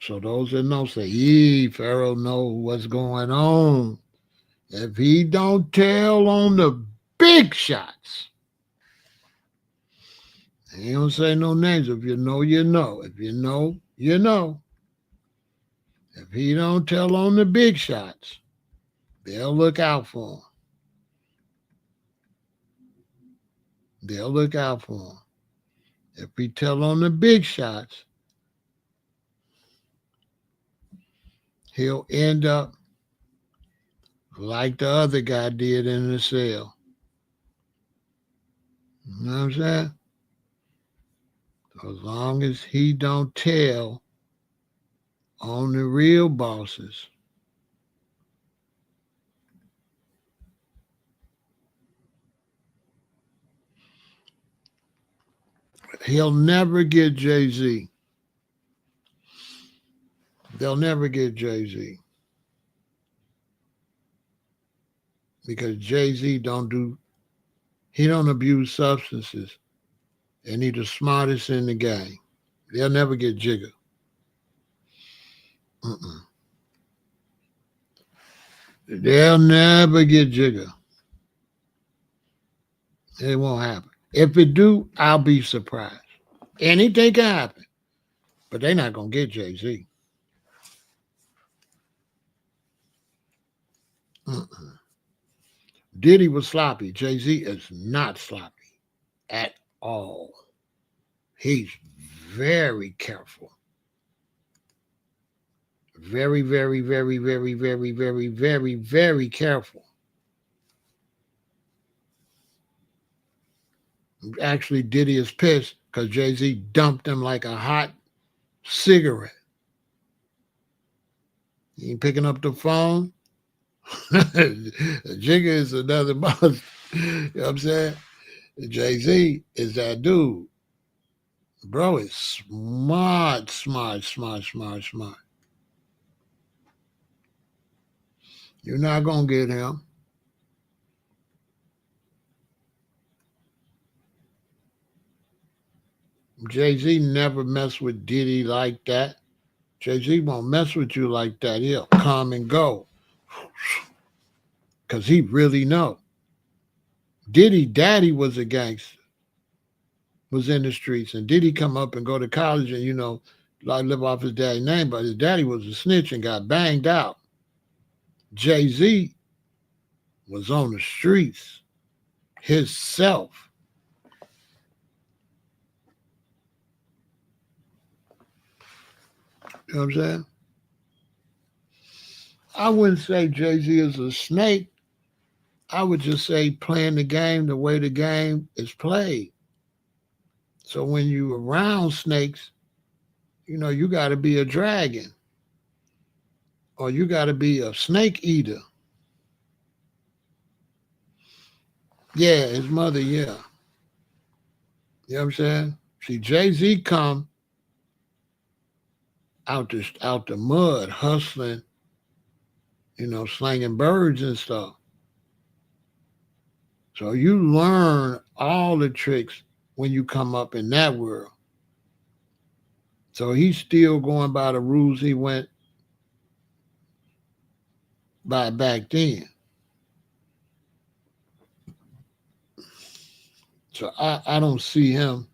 So those that know say, Pharaoh know what's going on. If he don't tell on the big shots, he don't say no names. If you know, you know. If you know, you know. If he don't tell on the big shots, they'll look out for him. They'll look out for him. If he tell on the big shots, he'll end up like the other guy did in the cell. You know what I'm saying? As long as he don't tell on the real bosses, he'll never get Jay-Z. They'll never get Jay-Z because Jay-Z he don't abuse substances, and he's the smartest in the game. They'll never get Jigga. Mm-mm. They'll never get Jigga. It won't happen. If it do, I'll be surprised. Anything can happen, but they're not gonna get Jay-Z. Mm-mm. Diddy was sloppy. Jay-Z is not sloppy at all. He's very careful. Very, very, very, very, very, very, very, very careful. Actually, Diddy is pissed because Jay-Z dumped him like a hot cigarette. He ain't picking up the phone. Jigga is another boss. You know what I'm saying? Jay-Z is that dude. Bro is smart, smart, smart, smart, smart. You're not going to get him. Jay-Z never messed with Diddy like that. Jay-Z won't mess with you like that. He'll come and go. Because he really know. Diddy daddy was a gangster. Was in the streets. And Diddy come up and go to college and, like live off his daddy's name. But his daddy was a snitch and got banged out. Jay-Z was on the streets himself. You know what I'm saying? I wouldn't say Jay-Z is a snake. I would just say playing the game the way the game is played. So when you around snakes, you got to be a dragon or you got to be a snake eater. Yeah, his mother, yeah. You know what I'm saying? See, Jay-Z come out the mud, hustling, slinging birds and stuff. So you learn all the tricks when you come up in that world. So he's still going by the rules he went by back then. So I don't see him.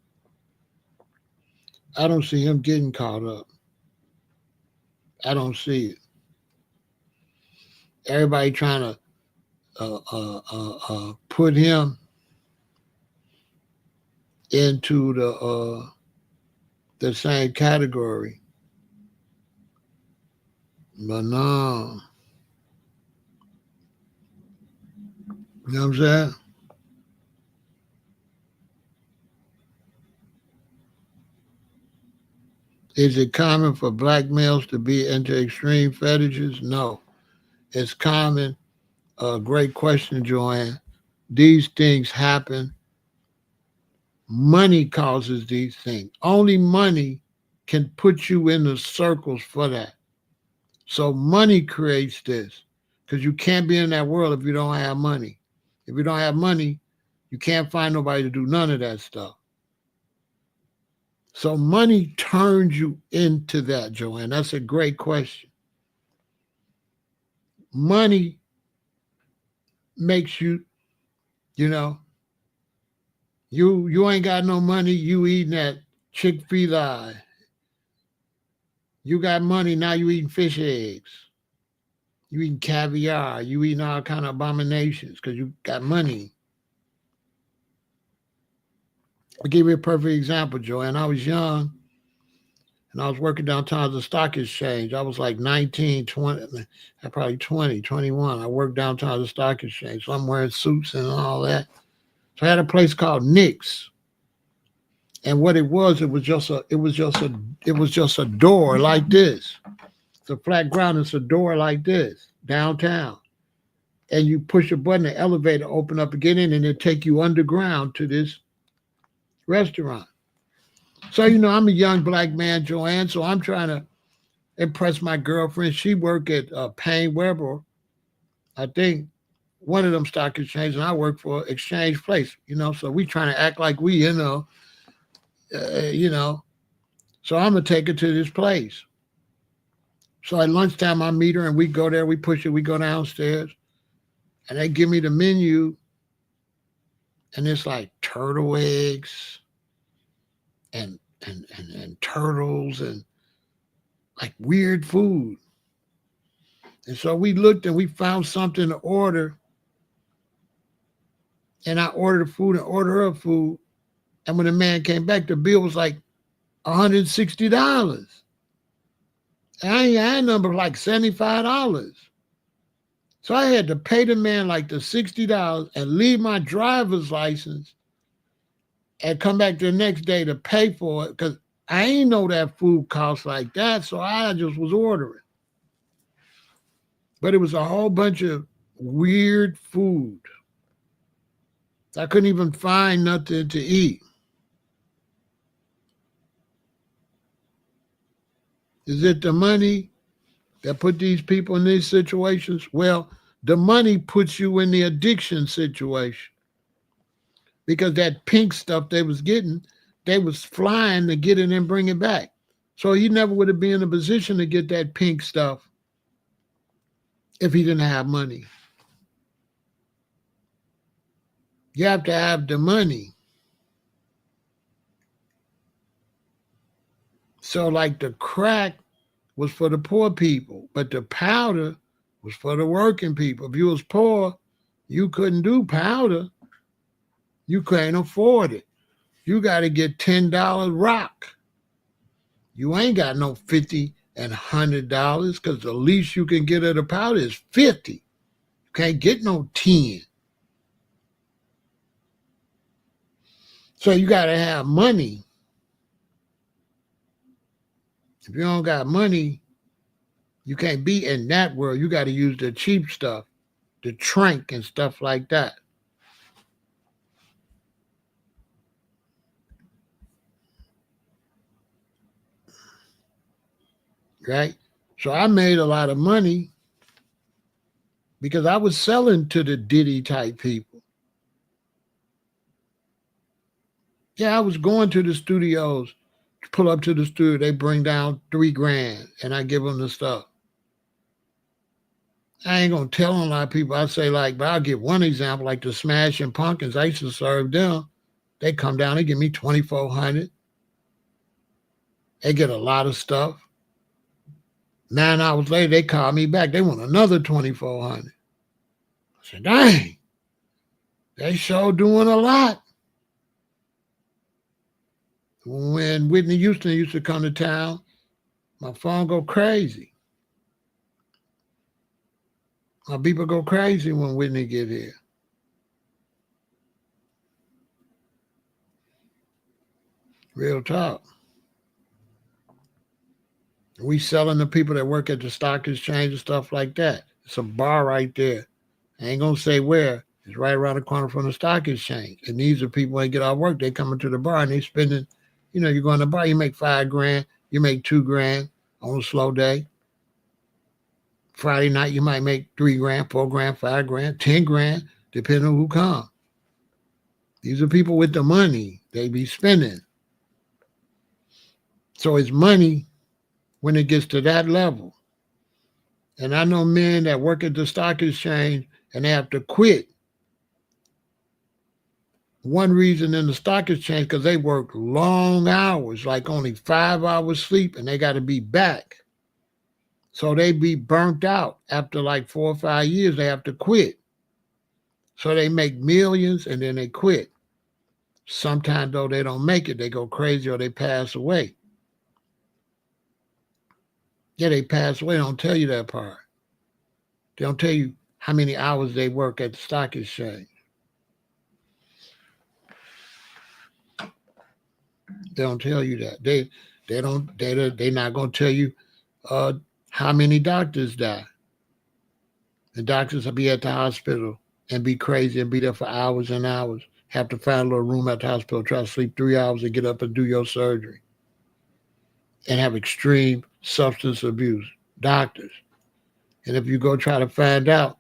I don't see him getting caught up. I don't see it. Everybody trying to put him into the same category, but no. You know what I'm saying? Is it common for black males to be into extreme fetishes? No. It's common. Great question, Joanne. These things happen. Money causes these things. Only money can put you in the circles for that. So money creates this because you can't be in that world if you don't have money. If you don't have money, you can't find nobody to do none of that stuff. So money turns you into that, Joanne. That's a great question. Money makes you, you ain't got no money, you eating that Chick-fil-A. You got money, now you eating fish eggs. You eating caviar. You eating all kind of abominations because you got money. I'll give you a perfect example, Joanne. I was young And I was working downtown at the stock exchange. I was like 19, 20, probably 20, 21. I worked downtown at the stock exchange. So I'm wearing suits and all that. So I had a place called Nick's. And what it was just a door like this. It's a flat ground. It's a door like this downtown. And you push a button, the elevator open up and get in, and it take you underground to this restaurant. So, I'm a young black man, Joanne, so I'm trying to impress my girlfriend. She work at Payne Weber, I think one of them stock exchanges, and I work for Exchange Place, so we trying to act like we, you know. So I'm going to take her to this place. So at lunchtime, I meet her, and we go there, we push it, we go downstairs, and they give me the menu, and it's like turtle eggs and turtles and like weird food. And so we looked and we found something to order. And I ordered food and ordered her food. And when the man came back, the bill was like $160. And I had number like $75. So I had to pay the man like the $60 and leave my driver's license and come back the next day to pay for it because I ain't know that food costs like that. So I just was ordering. But it was a whole bunch of weird food. I couldn't even find nothing to eat. Is it the money that put these people in these situations? Well, the money puts you in the addiction situation because that pink stuff they was getting, they was flying to get it and bring it back. So he never would have been in a position to get that pink stuff if he didn't have money. You have to have the money. So like the crack was for the poor people, but the powder was for the working people. If you was poor, you couldn't do powder. You couldn't afford it. You got to get $10 rock. You ain't got no $50 and $100 because the least you can get of the powder is $50. You can't get no 10. So you got to have money. If you don't got money, you can't be in that world. You got to use the cheap stuff, the trank and stuff like that. Right? So I made a lot of money because I was selling to the Diddy type people. Yeah, I was going to the studios, pull up to the studio, they bring down $3,000 and I give them the stuff. I ain't gonna tell a lot of people. I say but I'll give one example, like the Smashing Pumpkins. I used to serve them. They come down, they give me $2,400. They get a lot of stuff. 9 hours later, they call me back. They want another $2,400. I said, dang, they sure doing a lot. When Whitney Houston used to come to town, my phone go crazy. My people go crazy when Whitney get here. Real talk. We selling to people that work at the stock exchange and stuff like that. It's a bar right there. I ain't gonna say where. It's right around the corner from the stock exchange. And these are people that get out of work. They come into the bar and they spending, you go in the bar, you make $5,000, you make $2,000 on a slow day. Friday night, you might make $3,000, $4,000, $5,000, $10,000, depending on who comes. These are people with the money they be spending. So it's money when it gets to that level. And I know men that work at the stock exchange and they have to quit. One reason in the stock exchange, because they work long hours, like only 5 hours sleep, and they got to be back. So they be burnt out. After like 4 or 5 years, they have to quit. So they make millions and then they quit. Sometimes, though, they don't make it. They go crazy or they pass away. Yeah, they pass away. They don't tell you that part. They don't tell you how many hours they work at the stock exchange. They don't tell you that. They're not gonna tell you uh, how many doctors die. The doctors will be at the hospital and be crazy and be there for hours and hours. Have to find a little room at the hospital, try to sleep 3 hours and get up and do your surgery. And have extreme substance abuse. Doctors. And if you go try to find out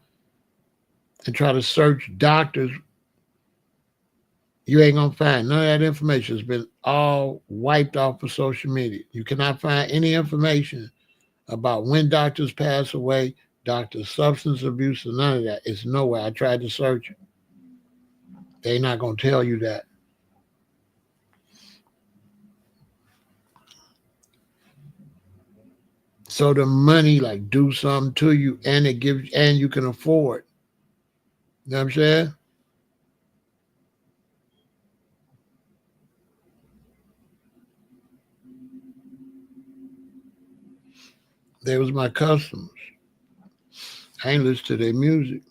and try to search doctors, you ain't gonna find none of that information. Has been all wiped off of social media. You cannot find any information about when doctors pass away, doctors' substance abuse, and none of that. It's nowhere. I tried to search it. They're not gonna tell you that. So the money like do something to you, and it gives, and you can afford. You know what I'm saying? They was my customers. I ain't listen to their music.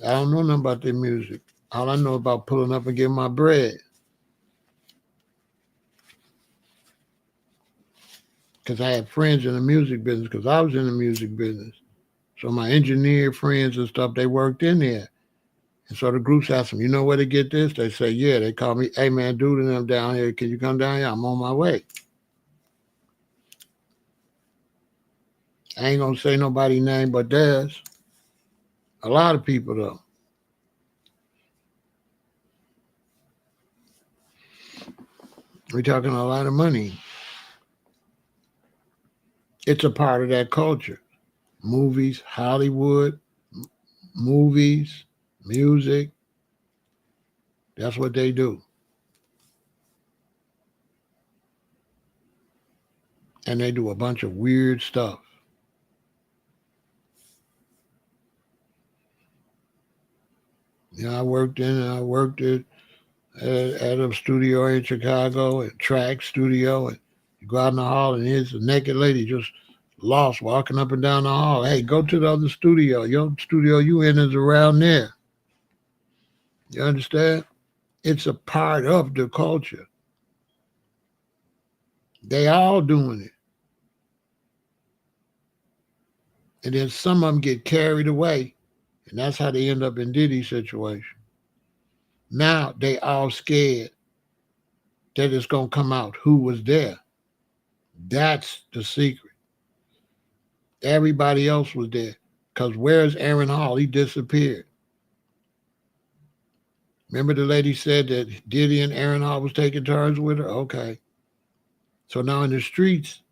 I don't know nothing about their music. All I know about pulling up and getting my bread. Because I had friends in the music business, because I was in the music business. So my engineer friends and stuff, they worked in there. And so the groups asked them, you know where to get this? They say, yeah. They call me, hey man, dude and them down here. Can you come down here? I'm on my way. I ain't gonna say nobody's name but theirs. A lot of people though. We're talking a lot of money. It's a part of that culture. Movies, Hollywood, movies, music. That's what they do. And they do a bunch of weird stuff. You know, I worked at a studio in Chicago, a track studio, and you go out in the hall and here's a naked lady just lost walking up and down the hall. Hey, go to the other studio. Your studio you in is around there. You understand? It's a part of the culture. They all doing it. And then some of them get carried away. And that's how they end up in Diddy's situation. Now they all scared that it's gonna come out who was there. That's the secret. Everybody else was there. Because where's Aaron Hall? He disappeared. Remember the lady said that Diddy and Aaron Hall was taking turns with her? Okay. So now in the streets,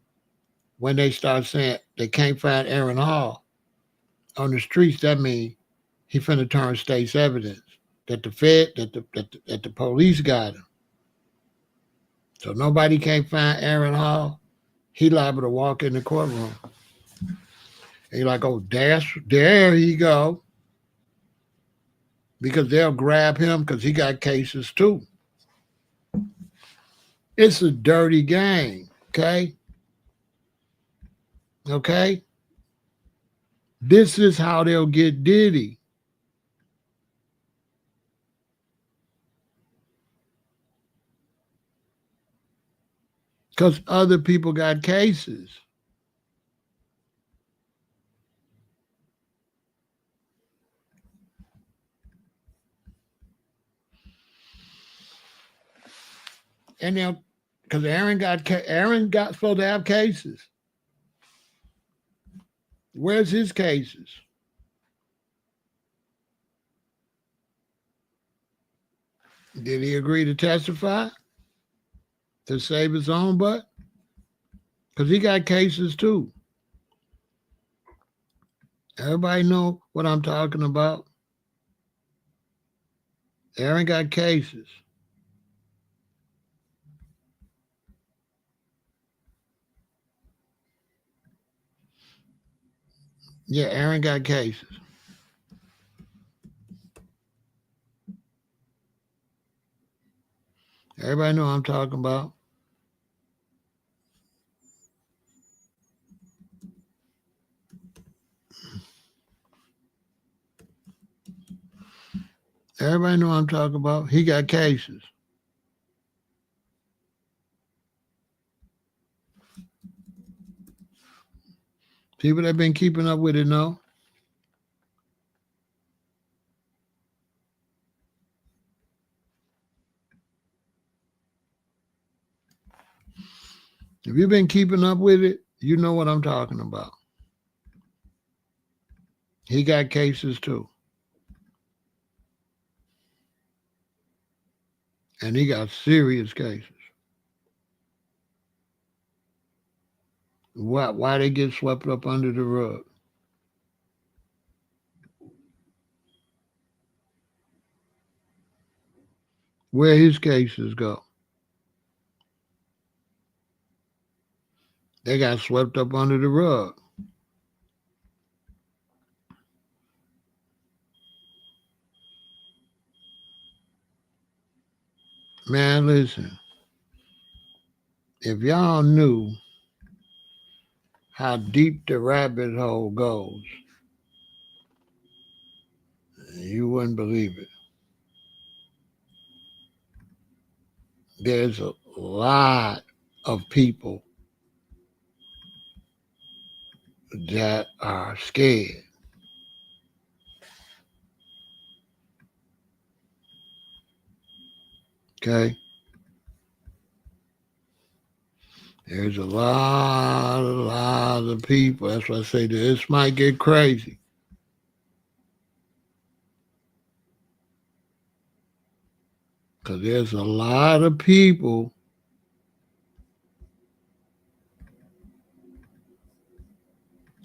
when they start saying they can't find Aaron Hall, on the streets, that means he finna turn state's evidence that the Fed, that the police got him. So nobody can't find Aaron Hall. He liable to walk in the courtroom. And you're like, oh, there he go. Because they'll grab him because he got cases too. It's a dirty game, okay? Okay? This is how they'll get Diddy. Because other people got cases. And they'll, because Aaron got supposed to have cases. Where's his cases? Did he agree to testify to save his own butt? Because he got cases too. Everybody know what I'm talking about. Aaron got cases. Yeah, Aaron got cases. Everybody know what I'm talking about. Everybody know what I'm talking about. He got cases. People that been keeping up with it know. If you've been keeping up with it, you know what I'm talking about. He got cases too. And he got serious cases. Why they get swept up under the rug? Where his cases go? They got swept up under the rug. Man, listen. If y'all knew how deep the rabbit hole goes, you wouldn't believe it. There's a lot of people that are scared. Okay? There's a lot of people. That's why I say this might get crazy. Because there's a lot of people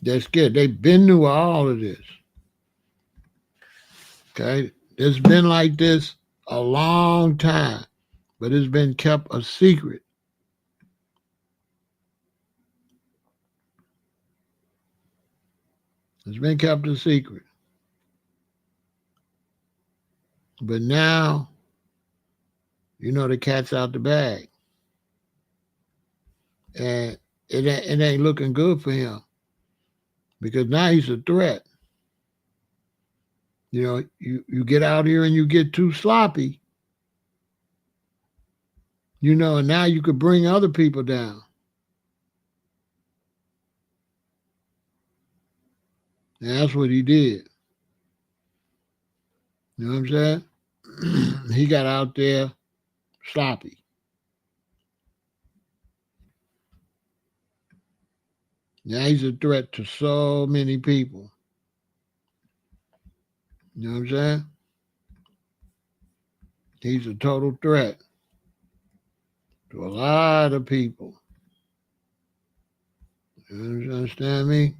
that's scared. They've been through all of this. Okay? It's been like this a long time, but it's been kept a secret. It's been kept a secret. But now, you know, the cat's out the bag. And it ain't looking good for him because now he's a threat. You know, you get out here and you get too sloppy, you know, and now you could bring other people down. And that's what he did. You know what I'm saying? He got out there sloppy. Now he's a threat to so many people. You know what I'm saying? He's a total threat to a lot of people. You understand me?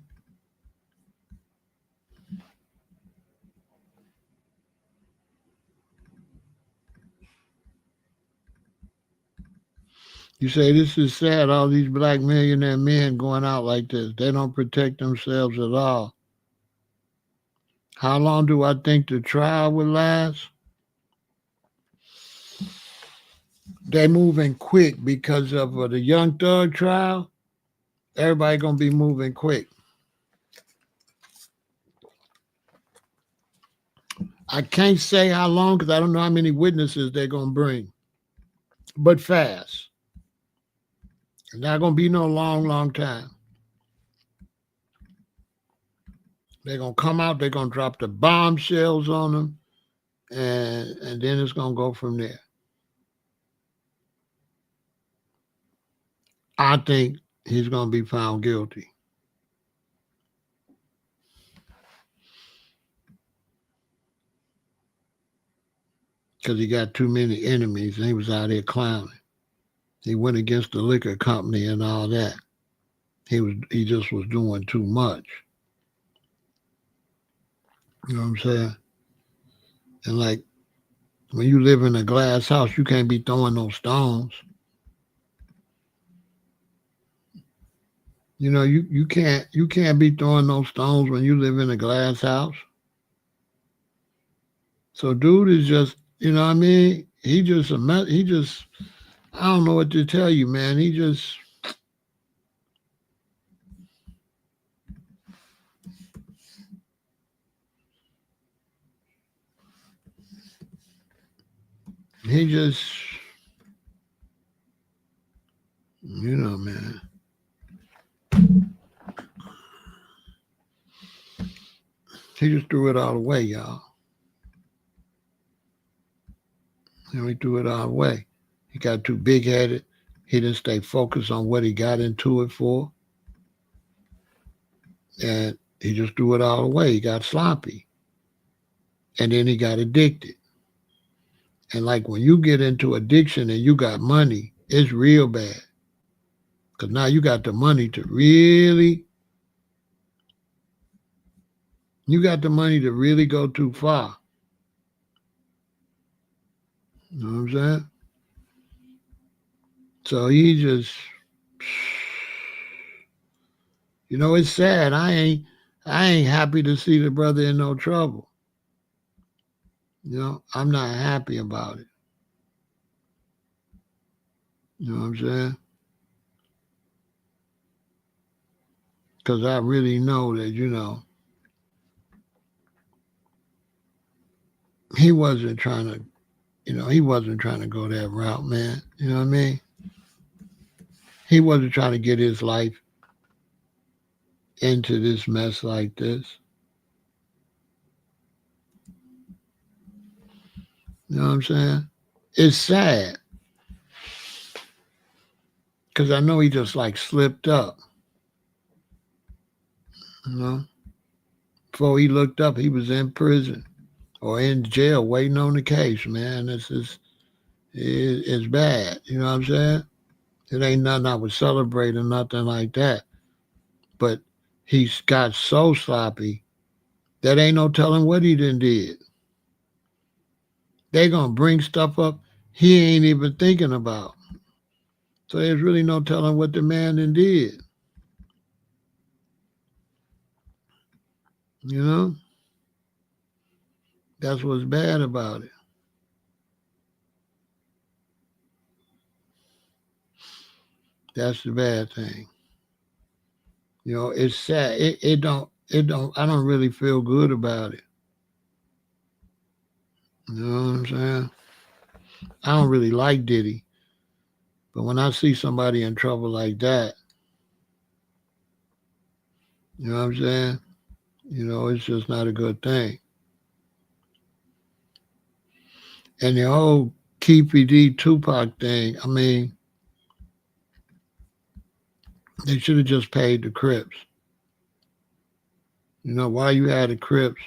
You say this is sad, all these black millionaire men going out like this. They don't protect themselves at all. How long do I think the trial will last? They moving quick because of the Young Thug trial. Everybody gonna be moving quick. I can't say how long because I don't know how many witnesses they're gonna bring, but fast. It's not gonna be no long time. They're gonna come out. They're gonna drop the bombshells on them, and then it's gonna go from there. I think he's gonna be found guilty because he got too many enemies and he was out here clowning. He went against the liquor company and all that. He just was doing too much. You know what I'm saying? And like when you live in a glass house, you can't be throwing no stones. You know, you can't be throwing no stones when you live in a glass house. So dude is just, you know what I mean? He just I don't know what to tell you, man. He just He just, man. He just threw it all away, y'all. He threw it all away. He got too big headed. He didn't stay focused on what he got into it for. And he just threw it all away. He got sloppy. And then he got addicted. And like when you get into addiction and you got money, it's real bad. Because now you got the money to really, go too far. You know what I'm saying? So he just, it's sad. I ain't happy to see the brother in no trouble. I'm not happy about it. You know what I'm saying? Because I really know that, he wasn't trying to, he wasn't trying to go that route, man. You know what I mean? He wasn't trying to get his life into this mess like this. You know what I'm saying? It's sad. Because I know he just like slipped up. You know? Before he looked up, he was in prison or in jail waiting on the case, man. It's bad. You know what I'm saying? It ain't nothing I would celebrate or nothing like that. But he's got so sloppy that ain't no telling what he done did. They gonna bring stuff up he ain't even thinking about. So there's really no telling what the man done did. You know? That's what's bad about it. That's the bad thing. It's sad. I don't really feel good about it. You know what I'm saying? I don't really like Diddy. But when I see somebody in trouble like that, you know what I'm saying? It's just not a good thing. And the whole Keefy D Tupac thing, I mean, they should have just paid the Crips. Why you had the Crips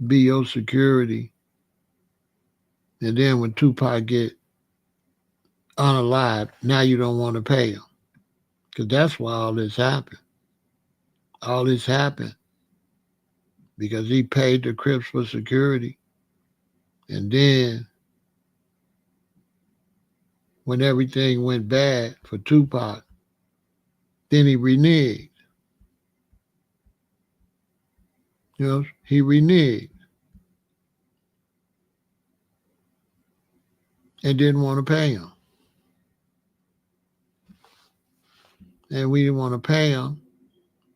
be your security, and then when Tupac get unalive, now you don't want to pay him. Because that's why all this happened. All this happened because he paid the Crips for security. And then when everything went bad for Tupac, then he reneged. He reneged and didn't want to pay him. And we didn't want to pay him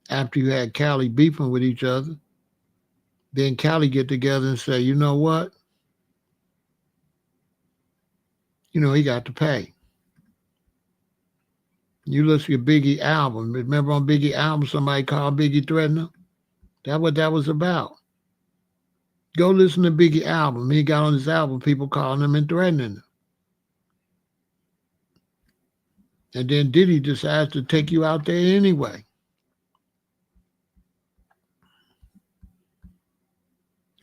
after you had Cali beefing with each other. Then Cali get together and say, you know what? He got to pay. You listen to Biggie album. Remember on Biggie album, somebody called Biggie threatening him? That's what that was about. Go listen to Biggie album. He got on his album, people calling him and threatening him. And then Diddy decides to take you out there anyway.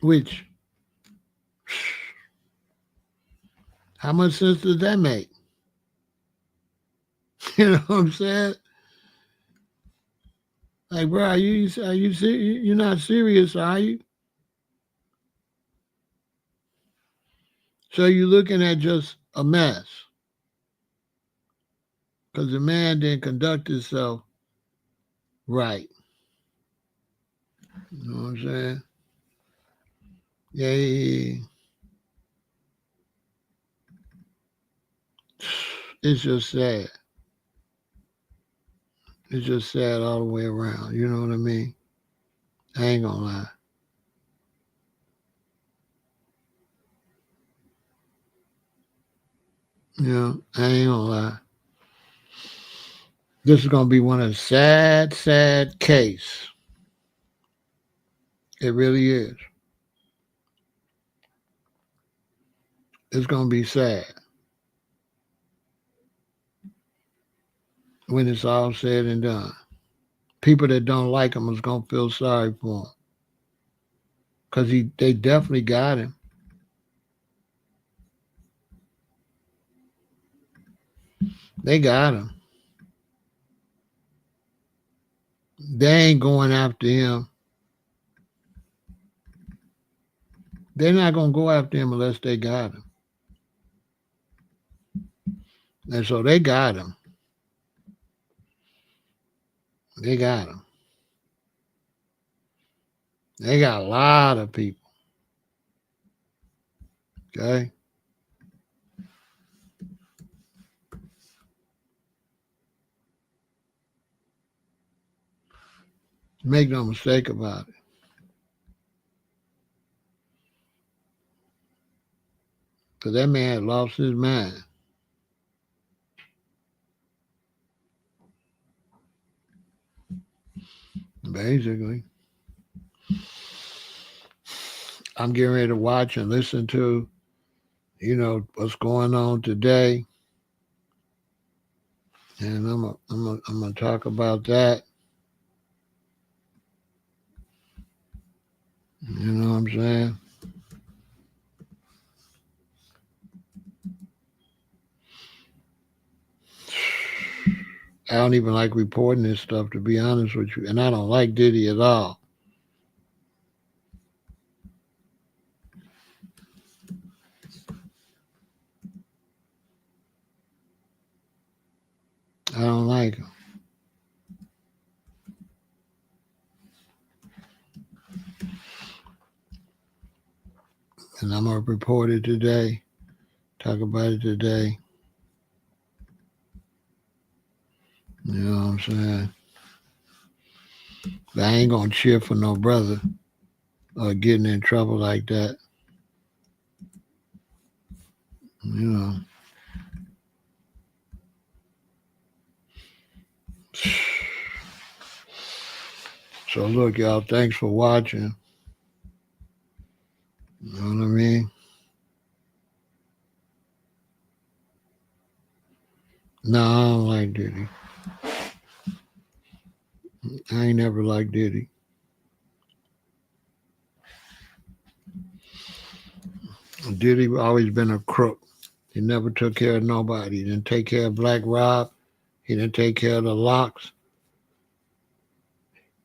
Which, how much sense does that make? You know what I'm saying? Like, bro, you're not serious, are you? So you're looking at just a mess. Because the man didn't conduct himself right. You know what I'm saying? Yeah. It's just sad. It's just sad all the way around. You know what I mean? I ain't gonna lie. I ain't gonna lie. This is gonna be one of the sad case. It really is. It's gonna be sad when it's all said and done. People that don't like him is gonna feel sorry for him because they definitely got him. They got him. They ain't going after him. They're not gonna go after him unless they got him. And so they got him. They got him. They got a lot of people. Okay. Make no mistake about it. Because that man had lost his mind. Basically. I'm getting ready to watch and listen to, what's going on today. And I'm gonna talk about that. You know what I'm saying? I don't even like reporting this stuff, to be honest with you. And I don't like Diddy at all. I don't like him. And I'm going to report it today, talk about it today. You know what I'm saying? But I ain't going to cheer for no brother getting in trouble like that. You know. So look, y'all, thanks for watching. You know what I mean? No, I don't like Diddy. I ain't never liked Diddy. Diddy always been a crook. He never took care of nobody. He didn't take care of Black Rob. He didn't take care of the Locks.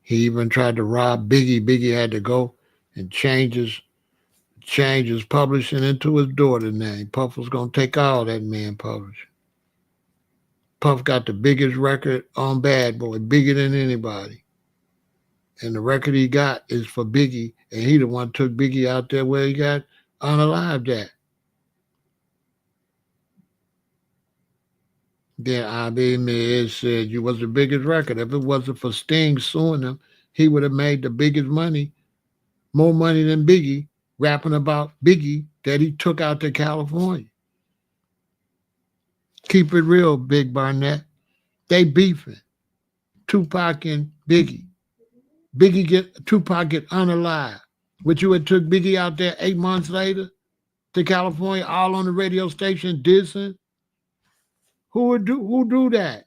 He even tried to rob Biggie. Biggie had to go and change his publishing into his daughter's name. Puff was gonna take all that man publishing. Puff got the biggest record on Bad Boy, bigger than anybody. And the record he got is for Biggie, and he the one took Biggie out there where he got unalived at. Then I.B. Miz said you was the biggest record. If it wasn't for Sting suing him, he would have made the biggest money, more money than Biggie, rapping about Biggie that he took out to California. Keep it real, Big Barnett. They beefing. Tupac and Biggie. Tupac get unalive. Which you had took Biggie out there 8 months later to California, all on the radio station dissing. Who do that?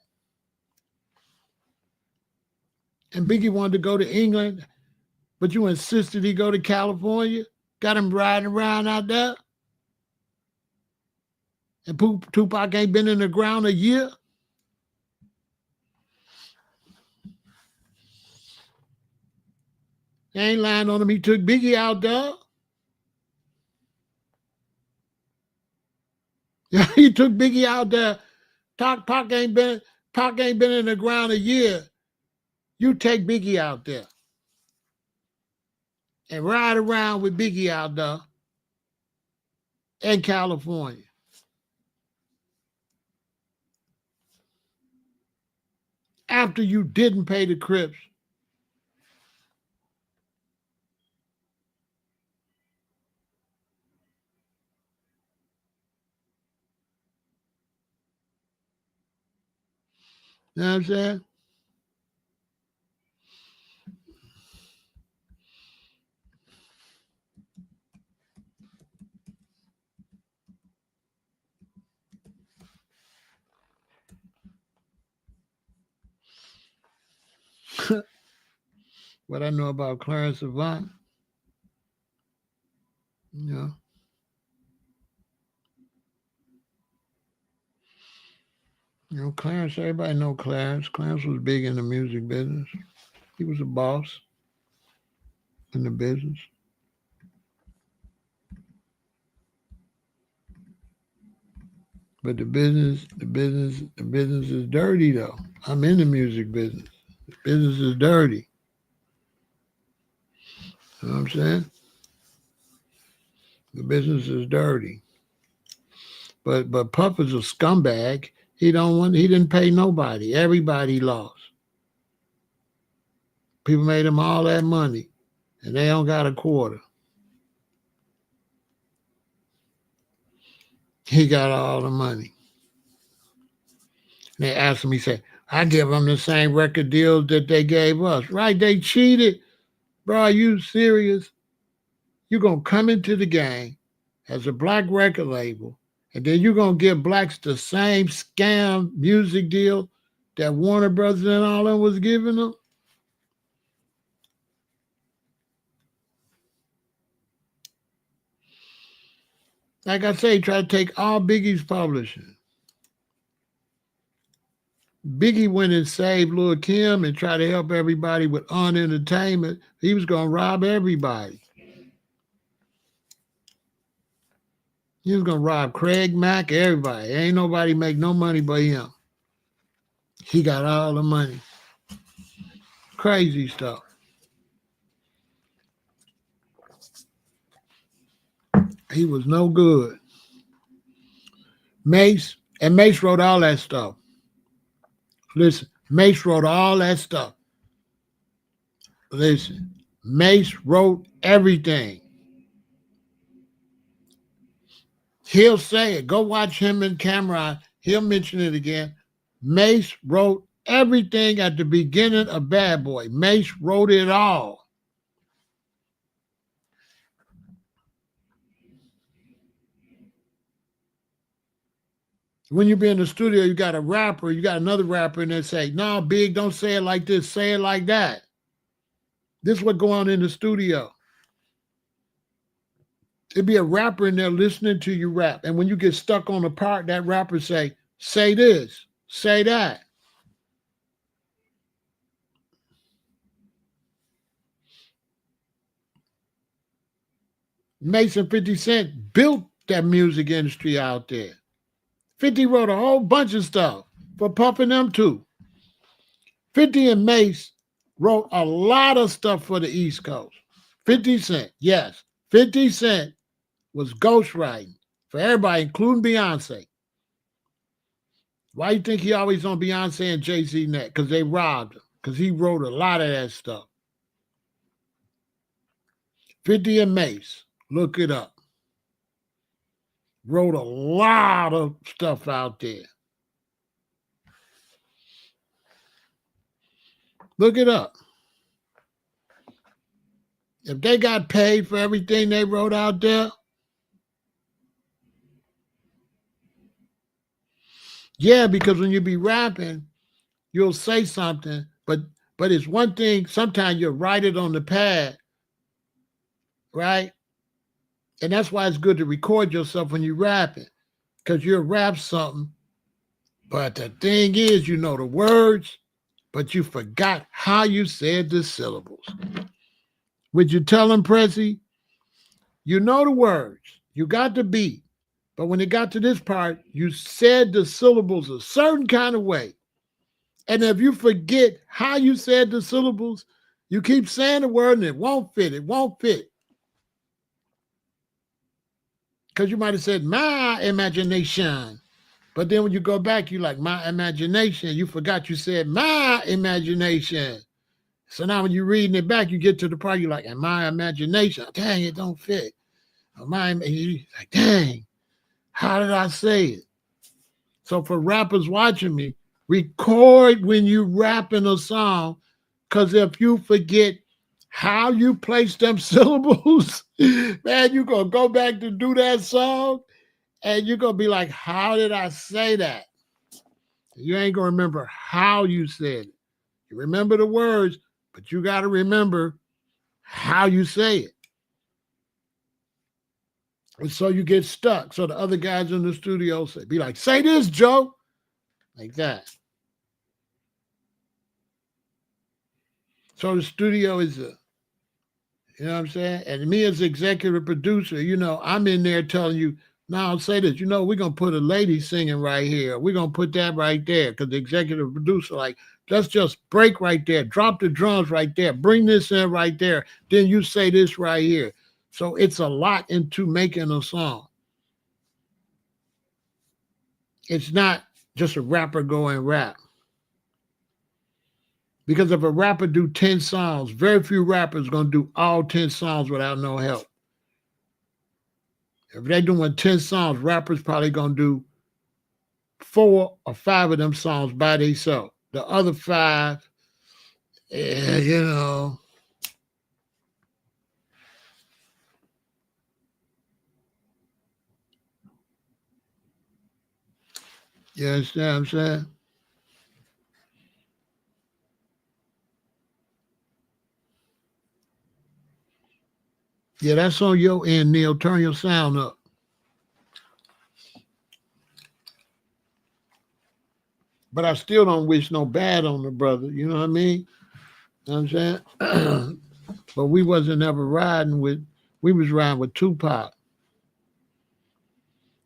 And Biggie wanted to go to England, but you insisted he go to California. Got him riding around out there. And Tupac ain't been in the ground a year. He ain't lying on him. He took Biggie out there. He took Biggie out there. Pac ain't been in the ground a year. You take Biggie out there and ride around with Biggie out there in California. After you didn't pay the Crips. You know what I'm saying? What I know about Clarence Avant, you know. You know, Clarence, everybody know Clarence. Clarence was big in the music business. He was a boss in the business. But the business is dirty though. I'm in the music business. The business is dirty. You know what I'm saying? The business is dirty. But Puff is a scumbag. He didn't pay nobody. Everybody lost. People made him all that money and they don't got a quarter. He got all the money. And they asked him, he said, I give them the same record deals that they gave us. Right? They cheated. Bro, are you serious? You're going to come into the game as a black record label, and then you're going to give blacks the same scam music deal that Warner Brothers and all them was giving them? Like I say, try to take all Biggie's publishing. Biggie went and saved Lil' Kim and tried to help everybody with entertainment. He was going to rob everybody. He was going to rob Craig Mack, everybody. Ain't nobody make no money but him. He got all the money. Crazy stuff. He was no good. Mace wrote all that stuff. Listen, Mace wrote all that stuff. Listen, Mace wrote everything. He'll say it. Go watch him and Cameron. He'll mention it again. Mace wrote everything at the beginning of Bad Boy. Mace wrote it all. When you be in the studio, you got a rapper, you got another rapper, and they say, no, Big, don't say it like this, say it like that. This is what go on in the studio. It'd be a rapper in there listening to you rap. And when you get stuck on a part, that rapper say this, say that. Mace and 50 Cent built that music industry out there. 50 wrote a whole bunch of stuff for Puffin' them too. 50 and Mace wrote a lot of stuff for the East Coast. 50 Cent, yes. 50 Cent was ghostwriting for everybody, including Beyonce. Why you think he always on Beyonce and Jay-Z neck? Because they robbed him. Because he wrote a lot of that stuff. 50 and Mace, look it up. Wrote a lot of stuff out there. Look it up. If they got paid for everything they wrote out there, yeah, because when you be rapping, you'll say something, but it's one thing, sometimes you'll write it on the pad, right? And that's why it's good to record yourself when you're rapping, because you'll rap something, but the thing is, you know the words, but you forgot how you said the syllables. Would you tell them, Prezi? You know the words, you got the beat, but when it got to this part, you said the syllables a certain kind of way. And if you forget how you said the syllables, you keep saying the word and it won't fit. It won't fit. Because you might have said, my imagination. But then when you go back, you like, my imagination. You forgot you said, my imagination. So now when you're reading it back, you get to the part, you're like, and my imagination. Dang, it don't fit. You're like, dang, how did I say it? So for rappers watching me, Record when you rapping a song, because if you forget how you place them syllables, man, you're going to go back to do that song and you're going to be like, how did I say that? You ain't going to remember how you said it. You remember the words, but you got to remember how you say it. And so you get stuck. So the other guys in the studio say, be like, say this, Joe. Like that. So the studio is you know what I'm saying? And me as executive producer, I'm in there telling you, now I'll say this, we're going to put a lady singing right here. We're going to put that right there. Because the executive producer, like, let's just break right there. Drop the drums right there. Bring this in right there. Then you say this right here. So it's a lot into making a song. It's not just a rapper go and rap. Because if a rapper do 10 songs, very few rappers going to do all 10 songs without no help. If they're doing 10 songs, rappers probably going to do 4 or 5 of them songs by themselves. The other 5, you know. You understand what I'm saying? Yeah, that's on your end, Neil. Turn your sound up. But I still don't wish no bad on the brother. You know what I mean? You know what I'm saying? But we wasn't ever we was riding with Tupac.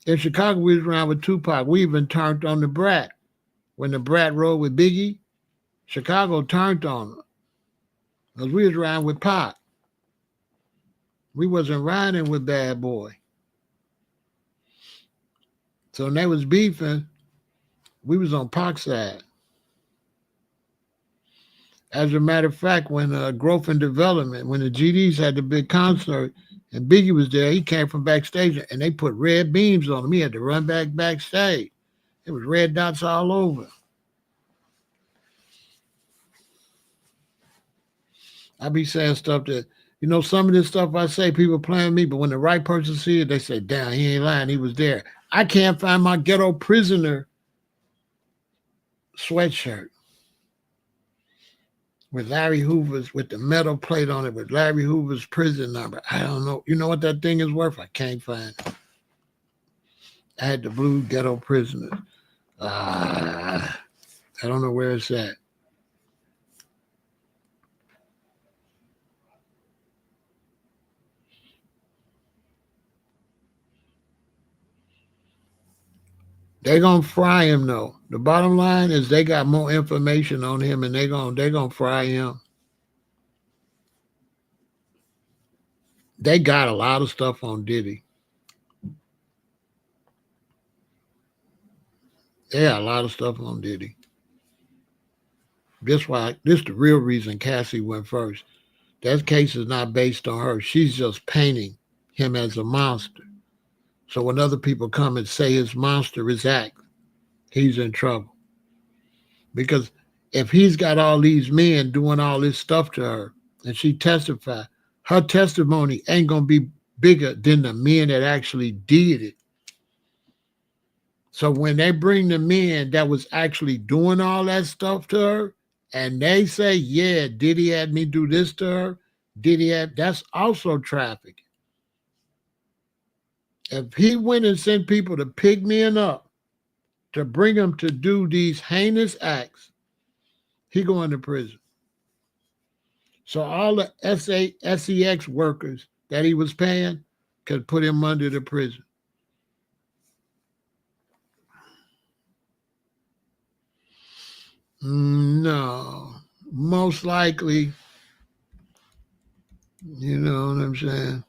In Chicago, we was riding with Tupac. We even turned on the Brat. When the Brat rode with Biggie, Chicago turned on him. Because we was riding with Pac. We wasn't riding with Bad Boy. So when they was beefing, we was on Pac's side. As a matter of fact, when Growth and Development, when the GDs had the big concert and Biggie was there, he came from backstage and they put red beams on him. He had to run backstage. It was red dots all over. I be saying stuff that, some of this stuff I say, people playing me, but when the right person see it, they say, damn, he ain't lying. He was there. I can't find my Ghetto Prisoner sweatshirt with Larry Hoover's, with the metal plate on it, with Larry Hoover's prison number. I don't know. You know what that thing is worth? I can't find it. I had the blue Ghetto Prisoner. I don't know where it's at. They gonna fry him though. The bottom line is they got more information on him, and they gonna fry him. They got a lot of stuff on Diddy. They got a lot of stuff on Diddy. This the real reason Cassie went first. That case is not based on her. She's just painting him as a monster. So when other people come and say his monster is act, he's in trouble. Because if he's got all these men doing all this stuff to her and she testified, her testimony ain't going to be bigger than the men that actually did it. So when they bring the men that was actually doing all that stuff to her and they say, yeah, Diddy had me do this to her, that's also trafficking. If he went and sent people to pick men up to bring them to do these heinous acts, he going to prison. So all the SEX workers that he was paying could put him under the prison. No, most likely, you know what I'm saying?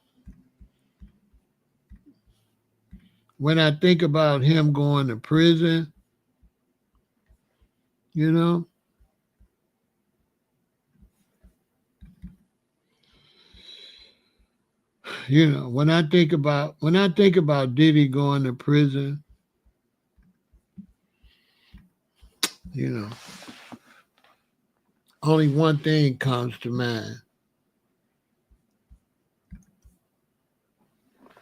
When I think about him going to prison, you know, when I think about Diddy going to prison, You know, only one thing comes to mind.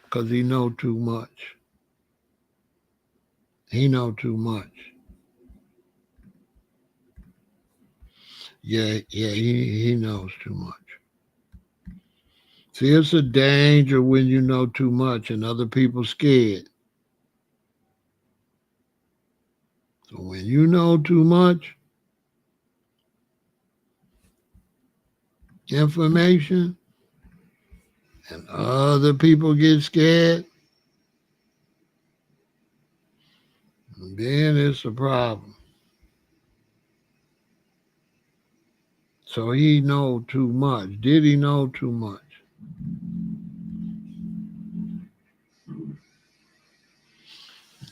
Because he know too much. He know too much. Yeah, he knows too much. See, it's a danger when you know too much and other people scared. So when you know too much information and other people get scared, then it's a problem. So he know too much. Did he know too much?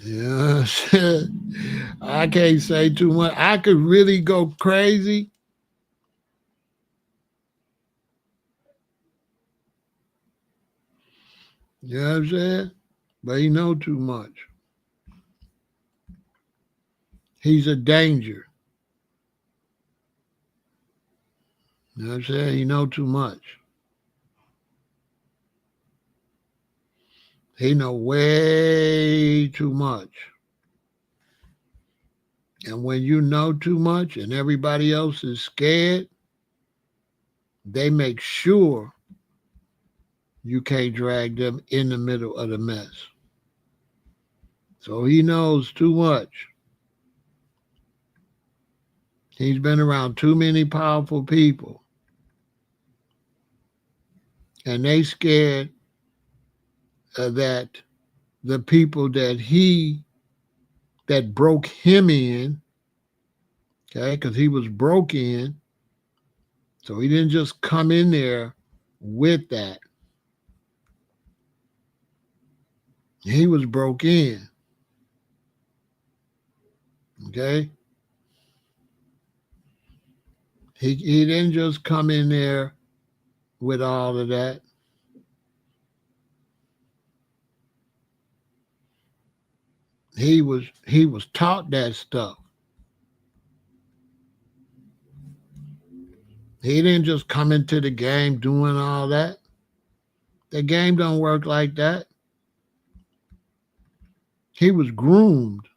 Yeah, I can't say too much. I could really go crazy. You know what I'm saying? But he know too much. He's a danger. You know what I'm saying? He know too much. He know way too much. And when you know too much and everybody else is scared, they make sure you can't drag them in the middle of the mess. So he knows too much. He's been around too many powerful people. And they scared that the people that broke him in, okay, because he was broke in, so he didn't just come in there with that. He was broke in, okay? He didn't just come in there with all of that. He was taught that stuff. He didn't just come into the game doing all that. The game don't work like that. He was groomed.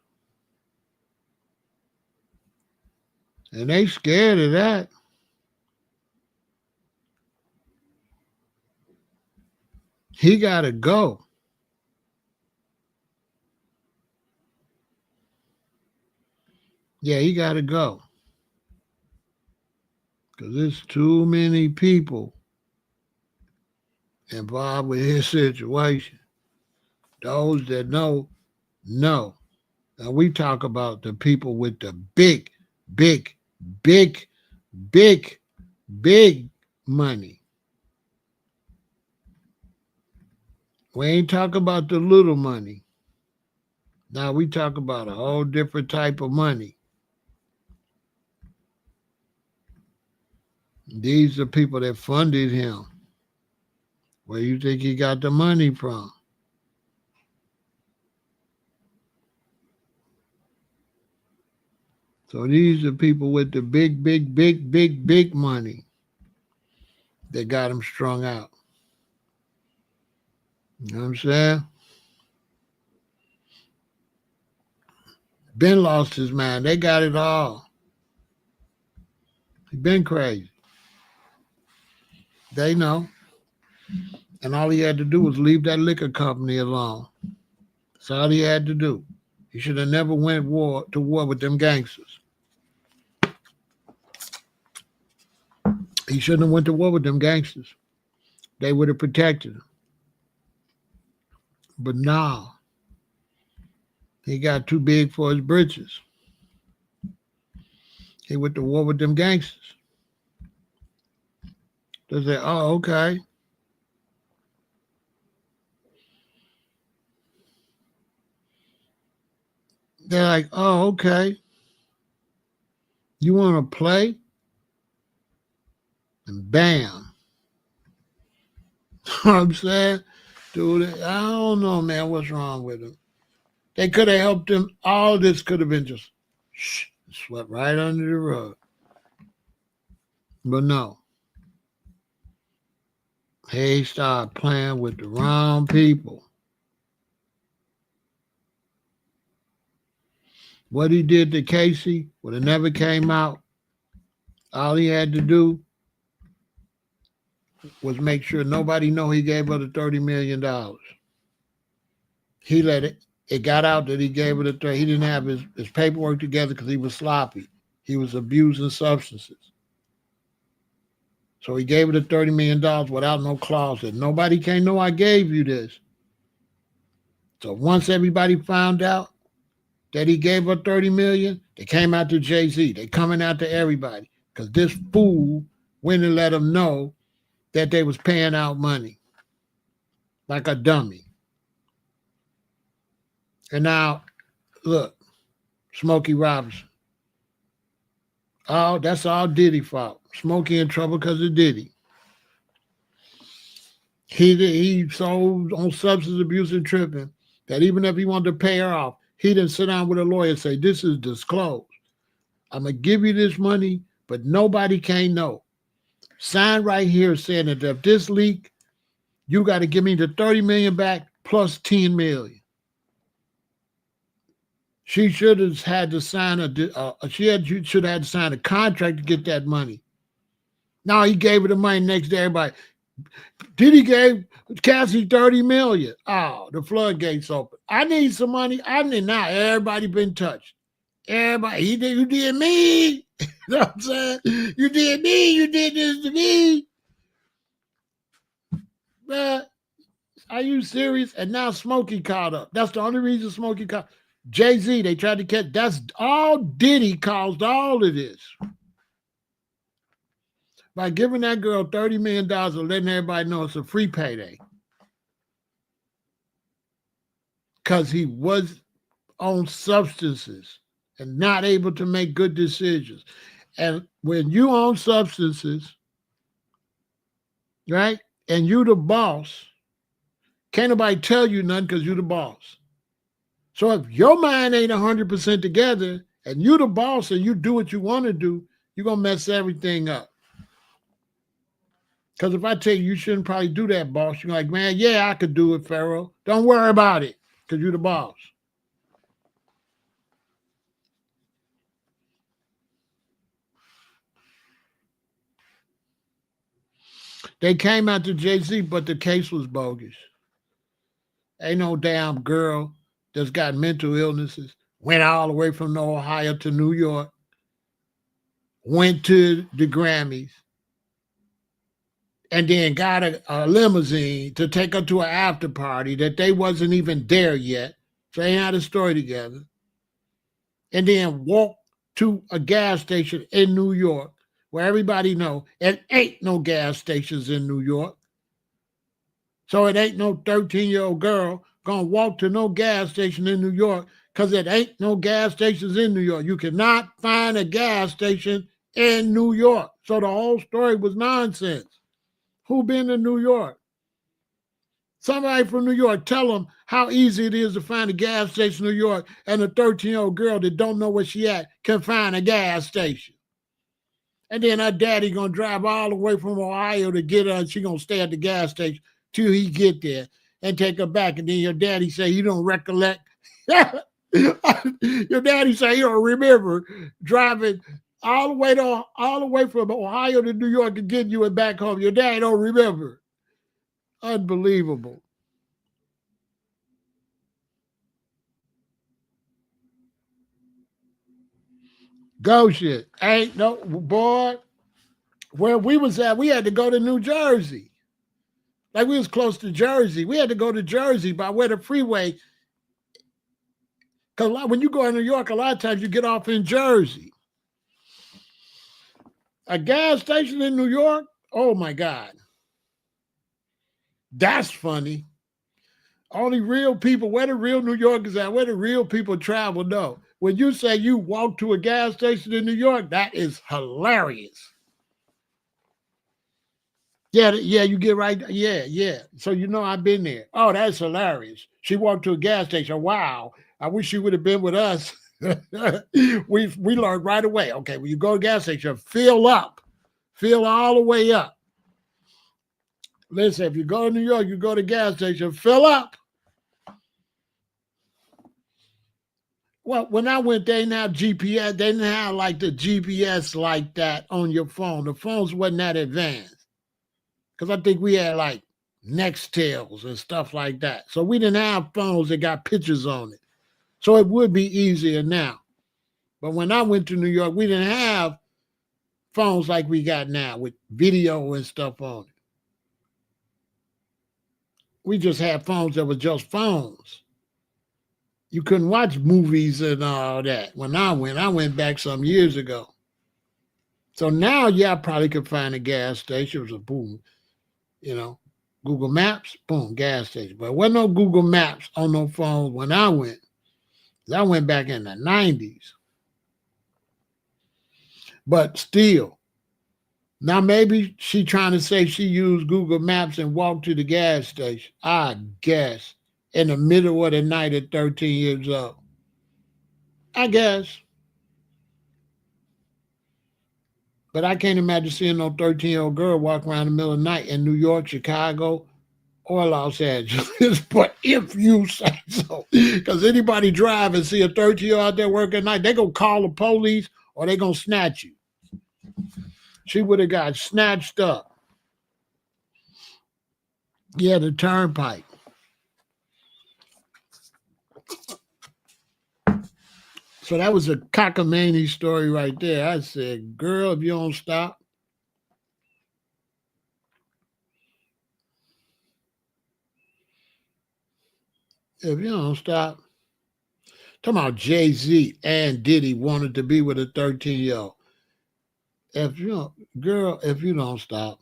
And they scared of that. He got to go. Yeah, he got to go. Because there's too many people involved with his situation. Those that know. Now we talk about the people with the big, big, big, big, big money. We ain't talk about the little money. Now we talk about a whole different type of money. These are people that funded him. Where you think he got the money from? So these are people with the big, big, big, big, big money that got him strung out. You know what I'm saying? Ben lost his mind. They got it all. He been crazy. They know. And all he had to do was leave that liquor company alone. That's all he had to do. He should have never went to war with them gangsters. He shouldn't have went to war with them gangsters. They would have protected him. But now, he got too big for his britches. He went to war with them gangsters. They say, oh, okay. They're like, oh, okay. You want to play? And bam. You know what I'm saying? Dude, I don't know, man, what's wrong with them. They could have helped him. All this could have been just Swept right under the rug. But no, he started playing with the wrong people. What he did to Casey, when it never came out, all he had to do was make sure nobody know he gave her the $30 million. He let it got out that he gave her the 30. He didn't have his paperwork together because he was sloppy. He was abusing substances. So he gave her the $30 million without no clause that nobody can know I gave you this. So once everybody found out that he gave her $30 million, they came out to Jay-Z. They coming out to everybody because this fool went and let them know that they was paying out money like a dummy. And now, look, Smokey Robinson. Oh, that's all Diddy fault. Smokey in trouble because of Diddy. He sold on substance abuse and tripping that even if he wanted to pay her off, he didn't sit down with a lawyer and say, this is disclosed. I'm going to give you this money, but nobody can know. Sign right here saying that if this leak, you got to give me the $30 million back plus $10 million. She should have had to sign should have had to sign a contract to get that money. Now he gave her the money next day. Everybody, Diddy gave Cassie $30 million. Oh, the floodgates open. I need some money. I need now. Everybody been touched. Everybody, you did me. You know what I'm saying? You did me. You did this to me. But are you serious? And now Smokey caught up. That's the only reason Smokey caught up. Jay-Z, they tried to catch. That's all Diddy caused all of this. By giving that girl $30 million and letting everybody know it's a free payday. Because he was on substances and not able to make good decisions. And when you own substances, right, and you the boss, can't nobody tell you nothing because you the boss. So if your mind ain't 100% together and you the boss and you do what you want to do, you're going to mess everything up. Because if I tell you shouldn't probably do that, boss, you're like, man, yeah, I could do it, Pharaoh. Don't worry about it because you're the boss. They came out to Jay-Z, but the case was bogus. Ain't no damn girl that's got mental illnesses, went all the way from Ohio to New York, went to the Grammys, and then got a limousine to take her to an after party that they wasn't even there yet. So they had a story together. And then walked to a gas station in New York where everybody know it ain't no gas stations in New York. So it ain't no 13-year-old girl gonna walk to no gas station in New York because it ain't no gas stations in New York. You cannot find a gas station in New York. So the whole story was nonsense. Who been to New York? Somebody from New York, tell them how easy it is to find a gas station in New York, and a 13-year-old girl that don't know where she at can find a gas station. And then her daddy gonna drive all the way from Ohio to get her, and she gonna stay at the gas station till he get there and take her back. And then your daddy say you don't recollect. Your daddy say you don't remember driving all the way from Ohio to New York to get you back home. Your dad don't remember. Unbelievable. Go shit. Ain't no boy. Where we was at, we had to go to New Jersey. Like we was close to Jersey. We had to go to Jersey by where the freeway. Because when you go to New York, a lot of times you get off in Jersey. A gas station in New York? Oh my God. That's funny. Only real people, where the real New Yorkers at, where the real people travel, no. When you say you walk to a gas station in New York, that is hilarious. Yeah, you get right. Yeah. So you know I've been there. Oh, that's hilarious. She walked to a gas station. Wow. I wish she would have been with us. we learned right away. Okay, when you go to the gas station, fill up, fill all the way up. Listen, if you go to New York, you go to the gas station, fill up. Well, when I went, they didn't have GPS. They didn't have like the GPS like that on your phone. The phones wasn't that advanced. Because I think we had like Nextels and stuff like that. So we didn't have phones that got pictures on it. So it would be easier now. But when I went to New York, we didn't have phones like we got now with video and stuff on it. We just had phones that were just phones. You couldn't watch movies and all that. When I went back some years ago. So now, yeah, I probably could find a gas station. It was a boom, Google Maps, boom, gas station. But there wasn't no Google Maps on no phone when I went. I went back in the 90s. But still, now maybe she trying to say she used Google Maps and walked to the gas station. I guess in the middle of the night at 13 years old. I guess. But I can't imagine seeing no 13-year-old girl walk around in the middle of the night in New York, Chicago, or Los Angeles. But if you say so, because anybody drive and see a 13-year-old out there working at night, they going to call the police or they going to snatch you. She would have got snatched up. Yeah, the turnpike. So that was a cockamamie story right there. I said, girl, if you don't stop. If you don't stop. Talking about Jay-Z and Diddy wanted to be with a 13-year-old. If you don't, girl, if you don't stop.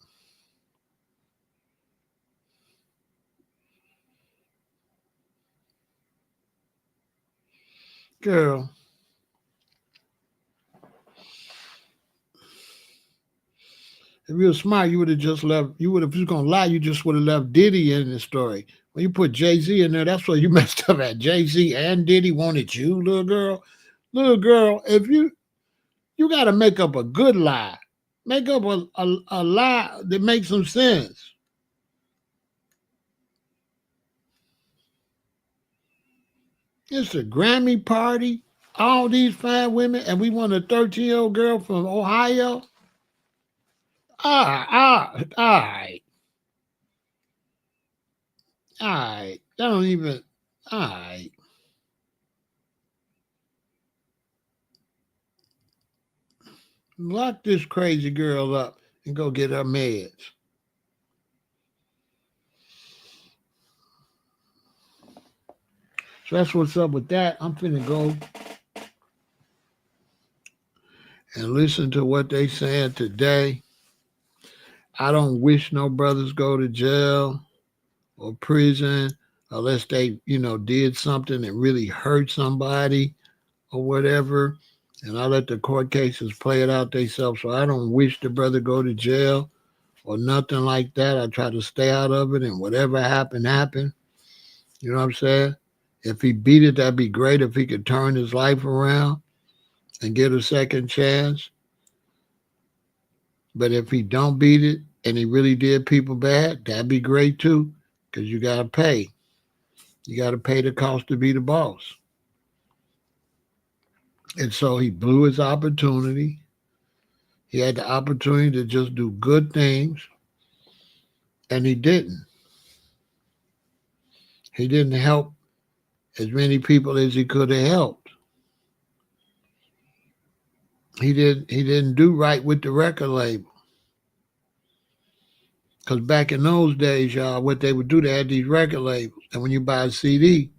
Girl. If you were smart, you would have just left. If you was gonna lie, you just would have left Diddy in the story. When you put Jay-Z in there, that's what you messed up at. Jay-Z and Diddy wanted you, little girl. Little girl, if you got to make up a good lie. Make up a lie that makes some sense. It's a Grammy party, all these fine women, and we want a 13-year-old girl from Ohio. All right. That don't even, all right. Lock this crazy girl up and go get her meds. So that's what's up with that. I'm finna go and listen to what they saying today. I don't wish no brothers go to jail or prison unless they, did something that really hurt somebody or whatever. And I let the court cases play it out themselves. So I don't wish the brother go to jail or nothing like that. I try to stay out of it, and whatever happened, happened. You know what I'm saying? If he beat it, that'd be great if he could turn his life around and get a second chance. But if he don't beat it and he really did people bad, that'd be great too, because you got to pay. You got to pay the cost to be the boss. And so he blew his opportunity. He had the opportunity to just do good things, and he didn't. He didn't help as many people as he could have helped. He didn't do right with the record label. Because back in those days, y'all, what they would do, they had these record labels. And when you buy a CD,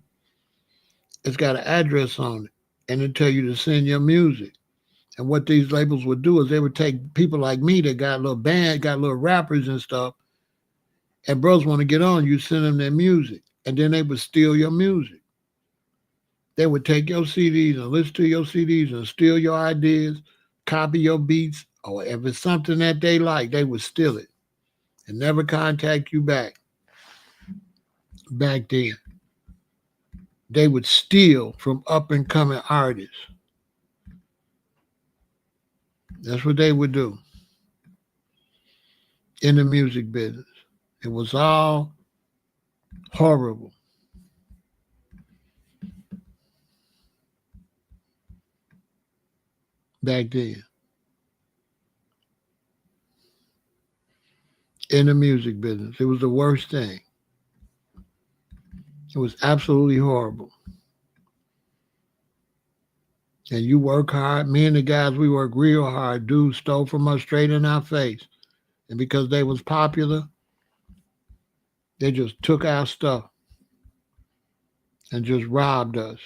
it's got an address on it. And it tell you to send your music. And what these labels would do is they would take people like me that got a little band, got little rappers and stuff, and bros want to get on, you send them their music. And then they would steal your music. They would take your CDs and listen to your CDs and steal your ideas, copy your beats, or if it's something that they like, they would steal it and never contact you back. Back then, they would steal from up and coming artists. That's what they would do in the music business. It was all horrible. Back then. In the music business. It was the worst thing. It was absolutely horrible. And you work hard. Me and the guys, we work real hard. Dudes stole from us straight in our face. And because they was popular, they just took our stuff and just robbed us.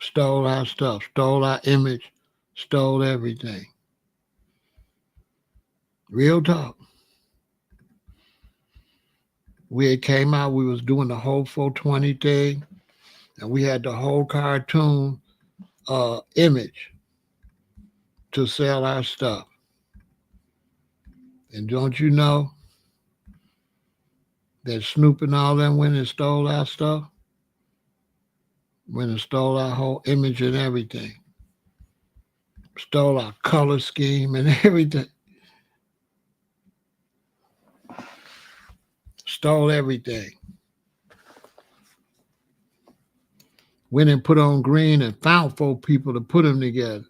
Stole our stuff, stole our image, stole everything. Real talk. We had came out, we was doing the whole 420 thing, and we had the whole cartoon image to sell our stuff. And don't you know that Snoop and all them went and stole our stuff? Went and stole our whole image and everything. Stole our color scheme and everything. Stole everything. Went and put on green and found 4 people to put them together.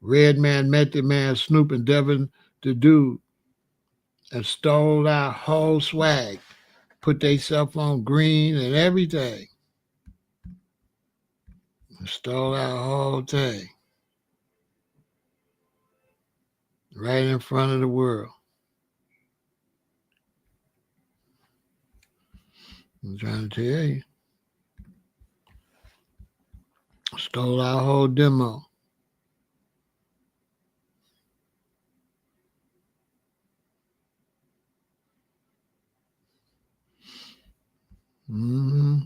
Redman, Method Man, Snoop, and Devin the Dude, and stole our whole swag. Put themselves on green and everything. Stole our whole thing. Right in front of the world. I'm trying to tell you. Stole our whole demo. Mm-hmm.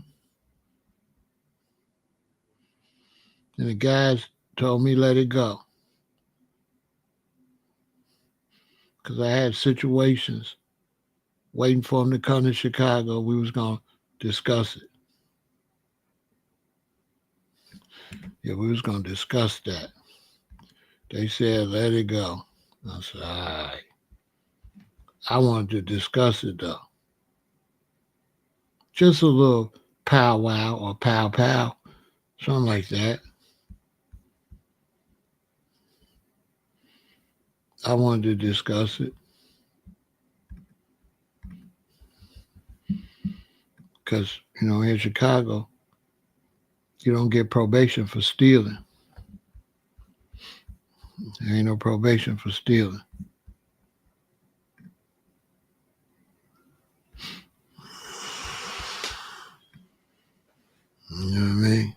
And the guys told me let it go. Because I had situations waiting for them to come to Chicago. We was going to discuss it. Yeah, we was going to discuss that. They said, let it go. I said, all right. I wanted to discuss it, though. Just a little powwow or pow-pow, something like that. I wanted to discuss it. Because, you know, in Chicago, you don't get probation for stealing. There ain't no probation for stealing. You know what I mean?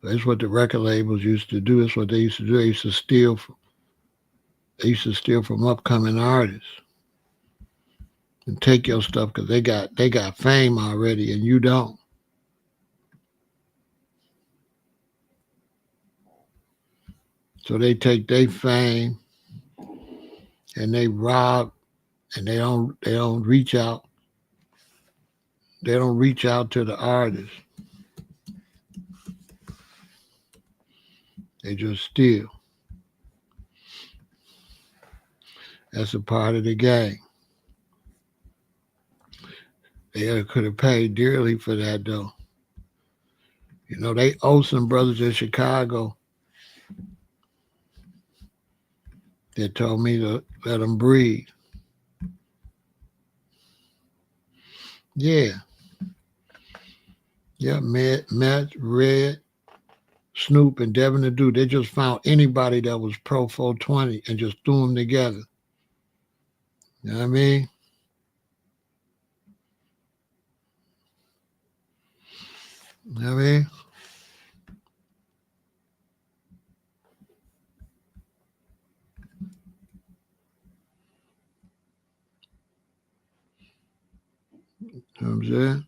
That's what the record labels used to do. That's what they used to do. They used to steal from upcoming artists and take your stuff because they got fame already and you don't. So they take their fame and they rob, and they don't reach out. They don't reach out to the artists. They just steal. That's a part of the game. They could have paid dearly for that, though. You know, they owe some brothers in Chicago that told me to let them breathe. Yeah. Yeah, Matt, Red, Snoop, and Devin the Dude. They just found anybody that was pro 420 and just threw them together. You know what I mean? You know what I mean? You know what I'm saying?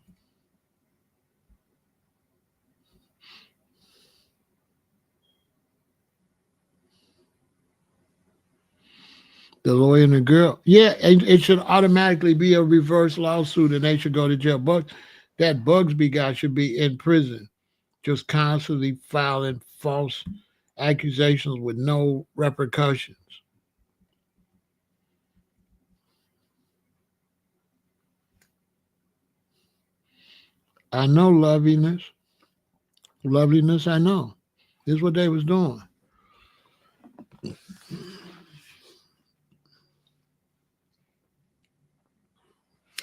The lawyer and the girl. Yeah, it should automatically be a reverse lawsuit and they should go to jail. But that Bugsby guy should be in prison just constantly filing false accusations with no repercussions. I know loveliness. Loveliness, I know. This is what they was doing.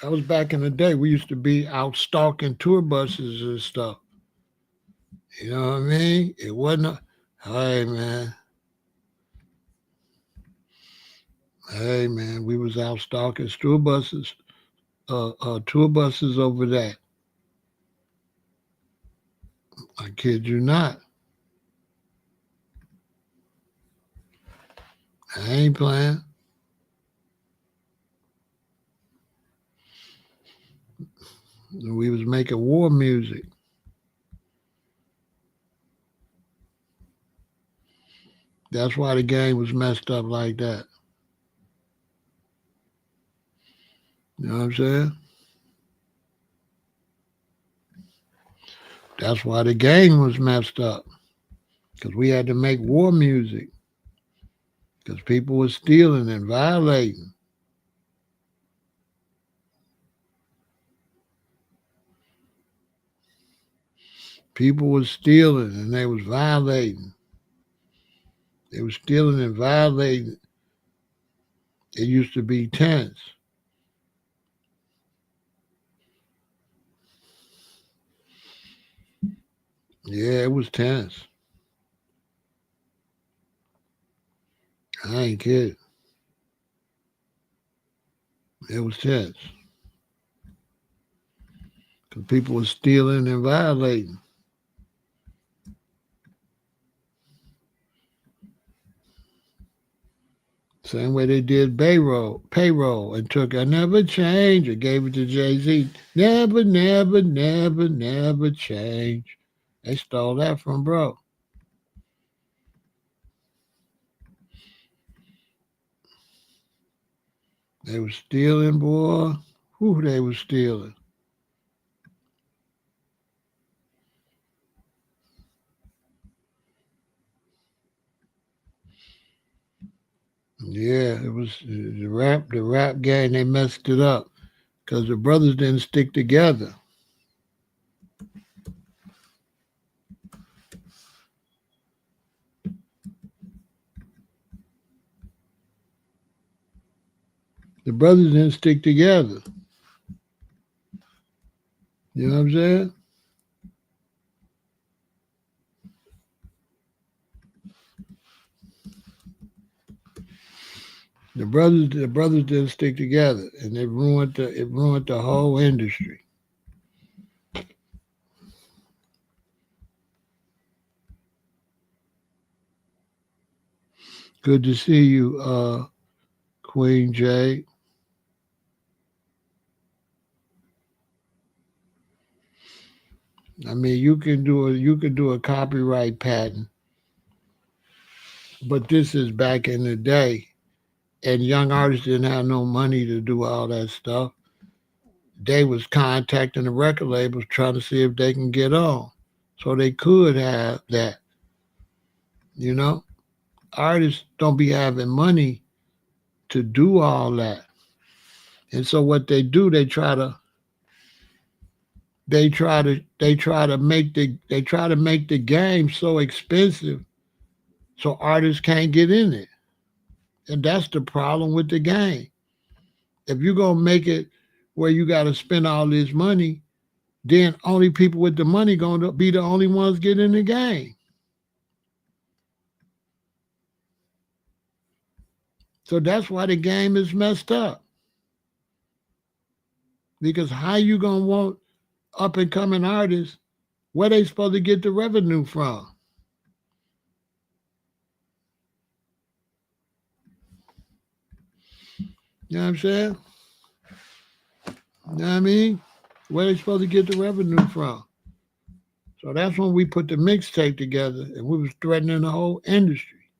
That was back in the day. We used to be out stalking tour buses and stuff. You know what I mean? It wasn't hey man. Hey man, we was out stalking tour buses over that. I kid you not. I ain't playing. We was making war music. That's why the game was messed up like that. You know what I'm saying? That's why the game was messed up. Because we had to make war music. Because people were stealing and violating. People were stealing and they was violating. They were stealing and violating. It used to be tense. Yeah, it was tense. I ain't kidding. It was tense. Because people were stealing and violating. Same way they did payroll, and took I never change and gave it to Jay-Z. Never, never, never, never change. They stole that from bro. They was stealing, boy. Who they was stealing? Yeah, it was the rap game. They messed it up because the brothers didn't stick together. The brothers didn't stick together. You know what I'm saying? The brothers didn't stick together, and it ruined the whole industry. Good to see you, Queen J. I mean, you can do a copyright patent, but this is back in the day, and young artists didn't have no money to do all that stuff. They was contacting the record labels trying to see if they can get on, so they could have that. You know, artists don't be having money to do all that, and so what they do, they try to make the game so expensive so artists can't get in it. And that's the problem with the game. If you're gonna make it where you gotta spend all this money, then only people with the money gonna be the only ones get in the game. So that's why the game is messed up. Because how you gonna want up and coming artists, where they supposed to get the revenue from? You know what I'm saying? You know what I mean? Where they supposed to get the revenue from? So that's when we put the mixtape together and we was threatening the whole industry.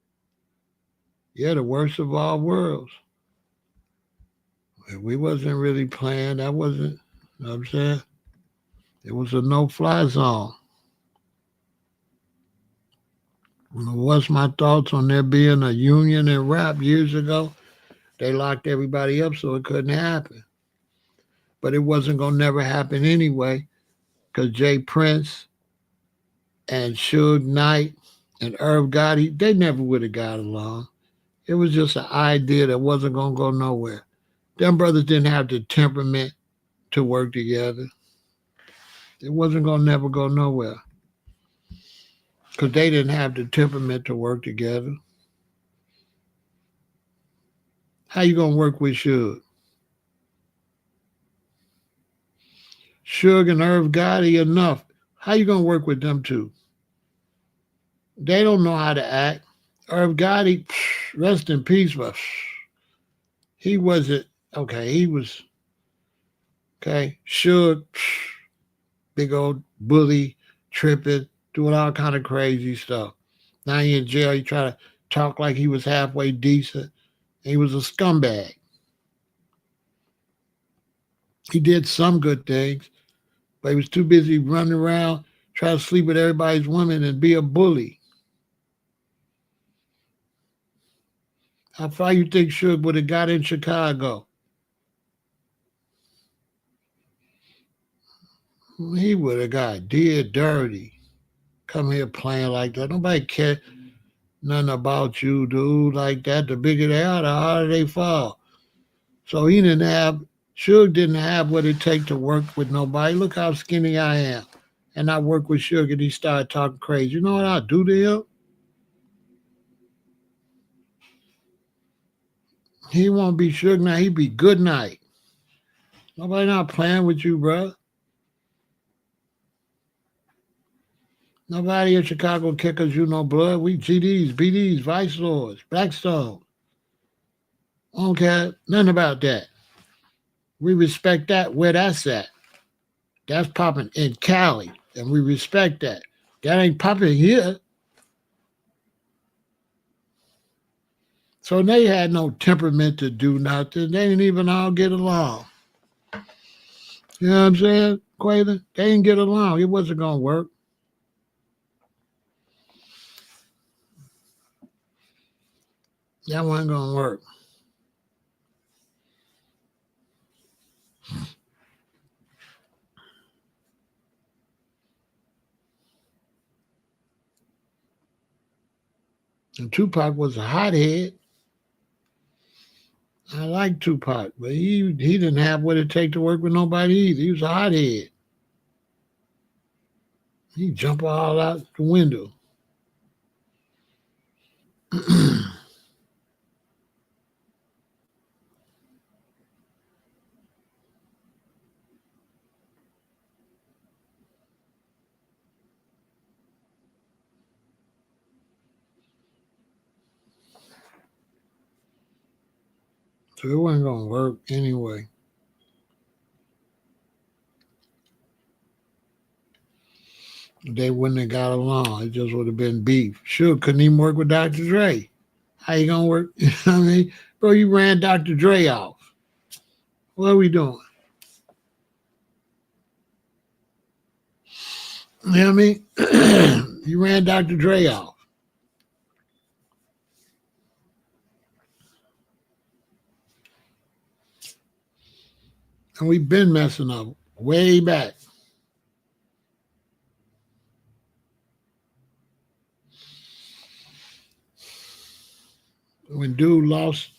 Yeah, the worst of all worlds. We wasn't really playing. That wasn't, you know what I'm saying? It was a no fly zone. What's my thoughts on there being a union in rap years ago? They locked everybody up so it couldn't happen. But it wasn't going to never happen anyway because Jay Prince and Suge Knight and Irv Gotti, they never would have got along. It was just an idea that wasn't going to go nowhere. Them brothers didn't have the temperament to work together. It wasn't going to never go nowhere because they didn't have the temperament to work together. How you going to work with Suge? Suge and Irv Gotti enough. How you going to work with them two? They don't know how to act. Irv Gotti, rest in peace, but he wasn't, okay, he was, okay, Suge, big old bully, tripping, doing all kind of crazy stuff. Now he in jail, he try to talk like he was halfway decent. He was a scumbag. He did some good things, but he was too busy running around, trying to sleep with everybody's women and be a bully. How far you think Suge would have got in Chicago? He would have got did dirty. Come here playing like that. Nobody care nothing about you, dude, like that. The bigger they are, the harder they fall. So Suge didn't have what it takes to work with nobody. Look how skinny I am. And I work with Suge and he started talking crazy. You know what I'll do to him? He won't be Suge now, he be good night. Nobody not playing with you, bro. Nobody in Chicago kickers, you know, blood. We GDs, BDs, Vice Lords, Blackstone. I don't care nothing about that. We respect that where that's at. That's popping in Cali, and we respect that. That ain't popping here. So they had no temperament to do nothing. They didn't even all get along. You know what I'm saying, Quaylen? They didn't get along. It wasn't going to work. That wasn't going to work. And Tupac was a hothead. I like Tupac, but he didn't have what it take to work with nobody either. He was a hothead. He jump all out the window. So it wasn't going to work anyway. They wouldn't have got along. It just would have been beef. Sure, couldn't even work with Dr. Dre. How you going to work? You know what I mean? Bro, you ran Dr. Dre off. What are we doing? You know what I mean? You ran Dr. Dre off. And we've been messing up way back. When dude lost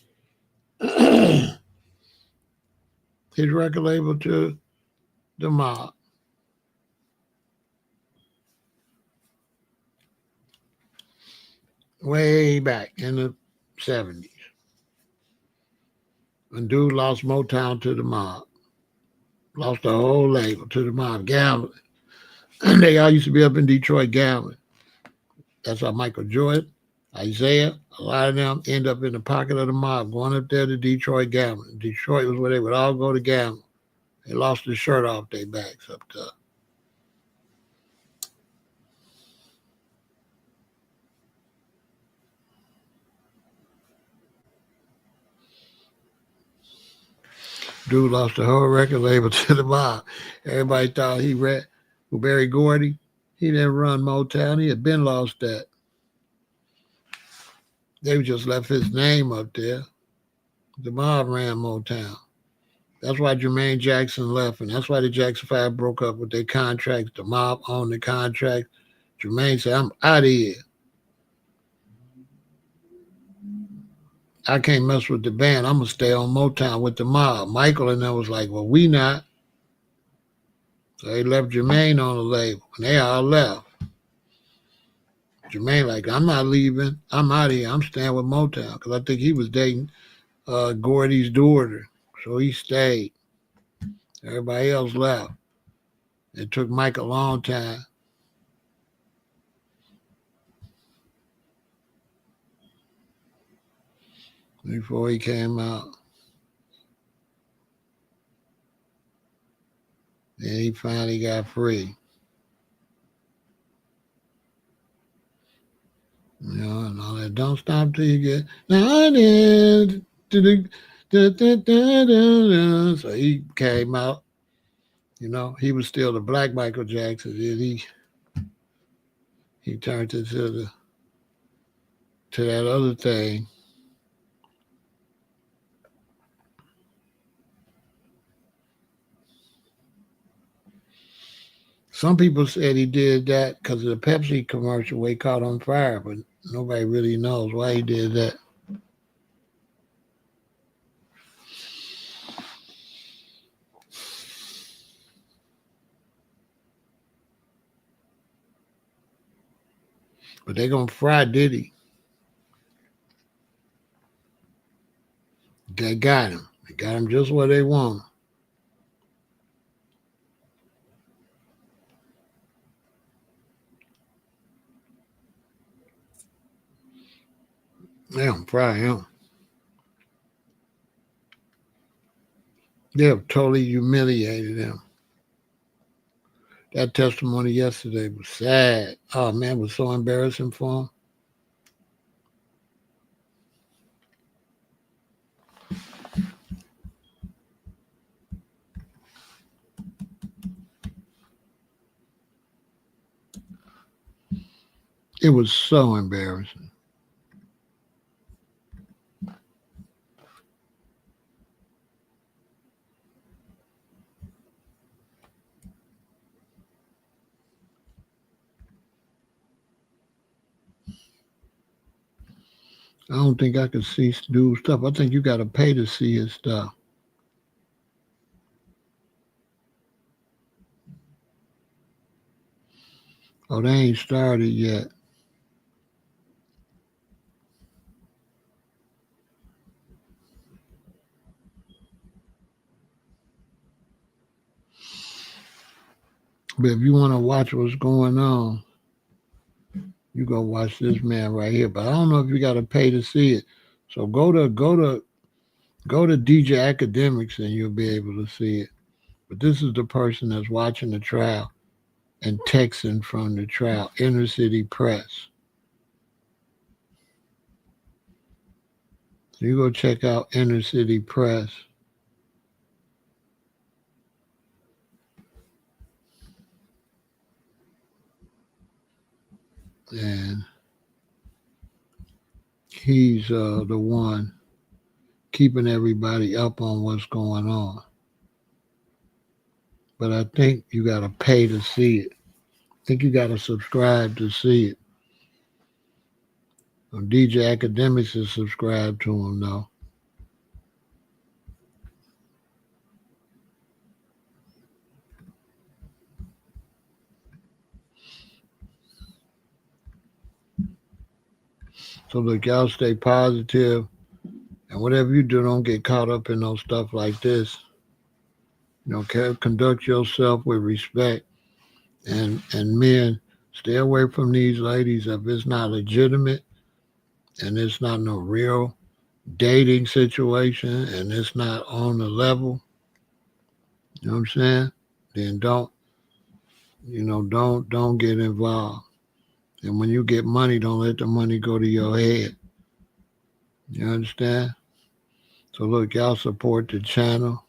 his record label to the mob. Way back in the 70s. When dude lost Motown to the mob. Lost the whole label to the mob. Gambling. They all used to be up in Detroit gambling. That's how Michael Jordan, Isaiah, a lot of them end up in the pocket of the mob, going up there to Detroit gambling. Detroit was where they would all go to gamble. They lost the shirt off their backs up there. Dude lost the whole record label to the mob. Everybody thought who Barry Gordy, he didn't run Motown. He had been lost that. They just left his name up there. The mob ran Motown. That's why Jermaine Jackson left, and that's why the Jackson 5 broke up with their contracts. The mob owned the contract. Jermaine said, I'm out of here. I can't mess with the band. I'm going to stay on Motown with the mob. Michael and them was like, well, we not. So they left Jermaine on the label, and they all left. Jermaine like, I'm not leaving. I'm out of here. I'm staying with Motown, because I think he was dating Gordy's daughter. So he stayed. Everybody else left. It took Mike a long time. Before he came out. Then he finally got free. You know, and all that. Don't stop till you get. Now I did. So he came out. You know, he was still the black Michael Jackson. Then he turned into that other thing. Some people said he did that because of the Pepsi commercial where he caught on fire, but nobody really knows why he did that. But they're going to fry Diddy. They got him. They got him just where they want him. They don't fry him. They have totally humiliated him. That testimony yesterday was sad. Oh, man, it was so embarrassing for him. It was so embarrassing. I don't think I could see dude's stuff. I think you got to pay to see his stuff. Oh, they ain't started yet. But if you want to watch what's going on, you go watch this man right here. But I don't know if you got to pay to see it. So go to DJ Academics and you'll be able to see it. But this is the person that's watching the trial and texting from the trial, Inner City Press. So you go check out Inner City Press. And he's the one keeping everybody up on what's going on. But I think you got to pay to see it. I think you got to subscribe to see it. DJ Academics is subscribed to him, though. So look, y'all stay positive, and whatever you do, don't get caught up in no stuff like this. You know, conduct yourself with respect, and men, stay away from these ladies if it's not legitimate, and it's not no real dating situation, and it's not on the level. You know what I'm saying? Then don't get involved. And when you get money, don't let the money go to your head. You understand? So look, y'all support the channel.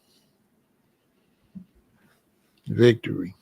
Victory.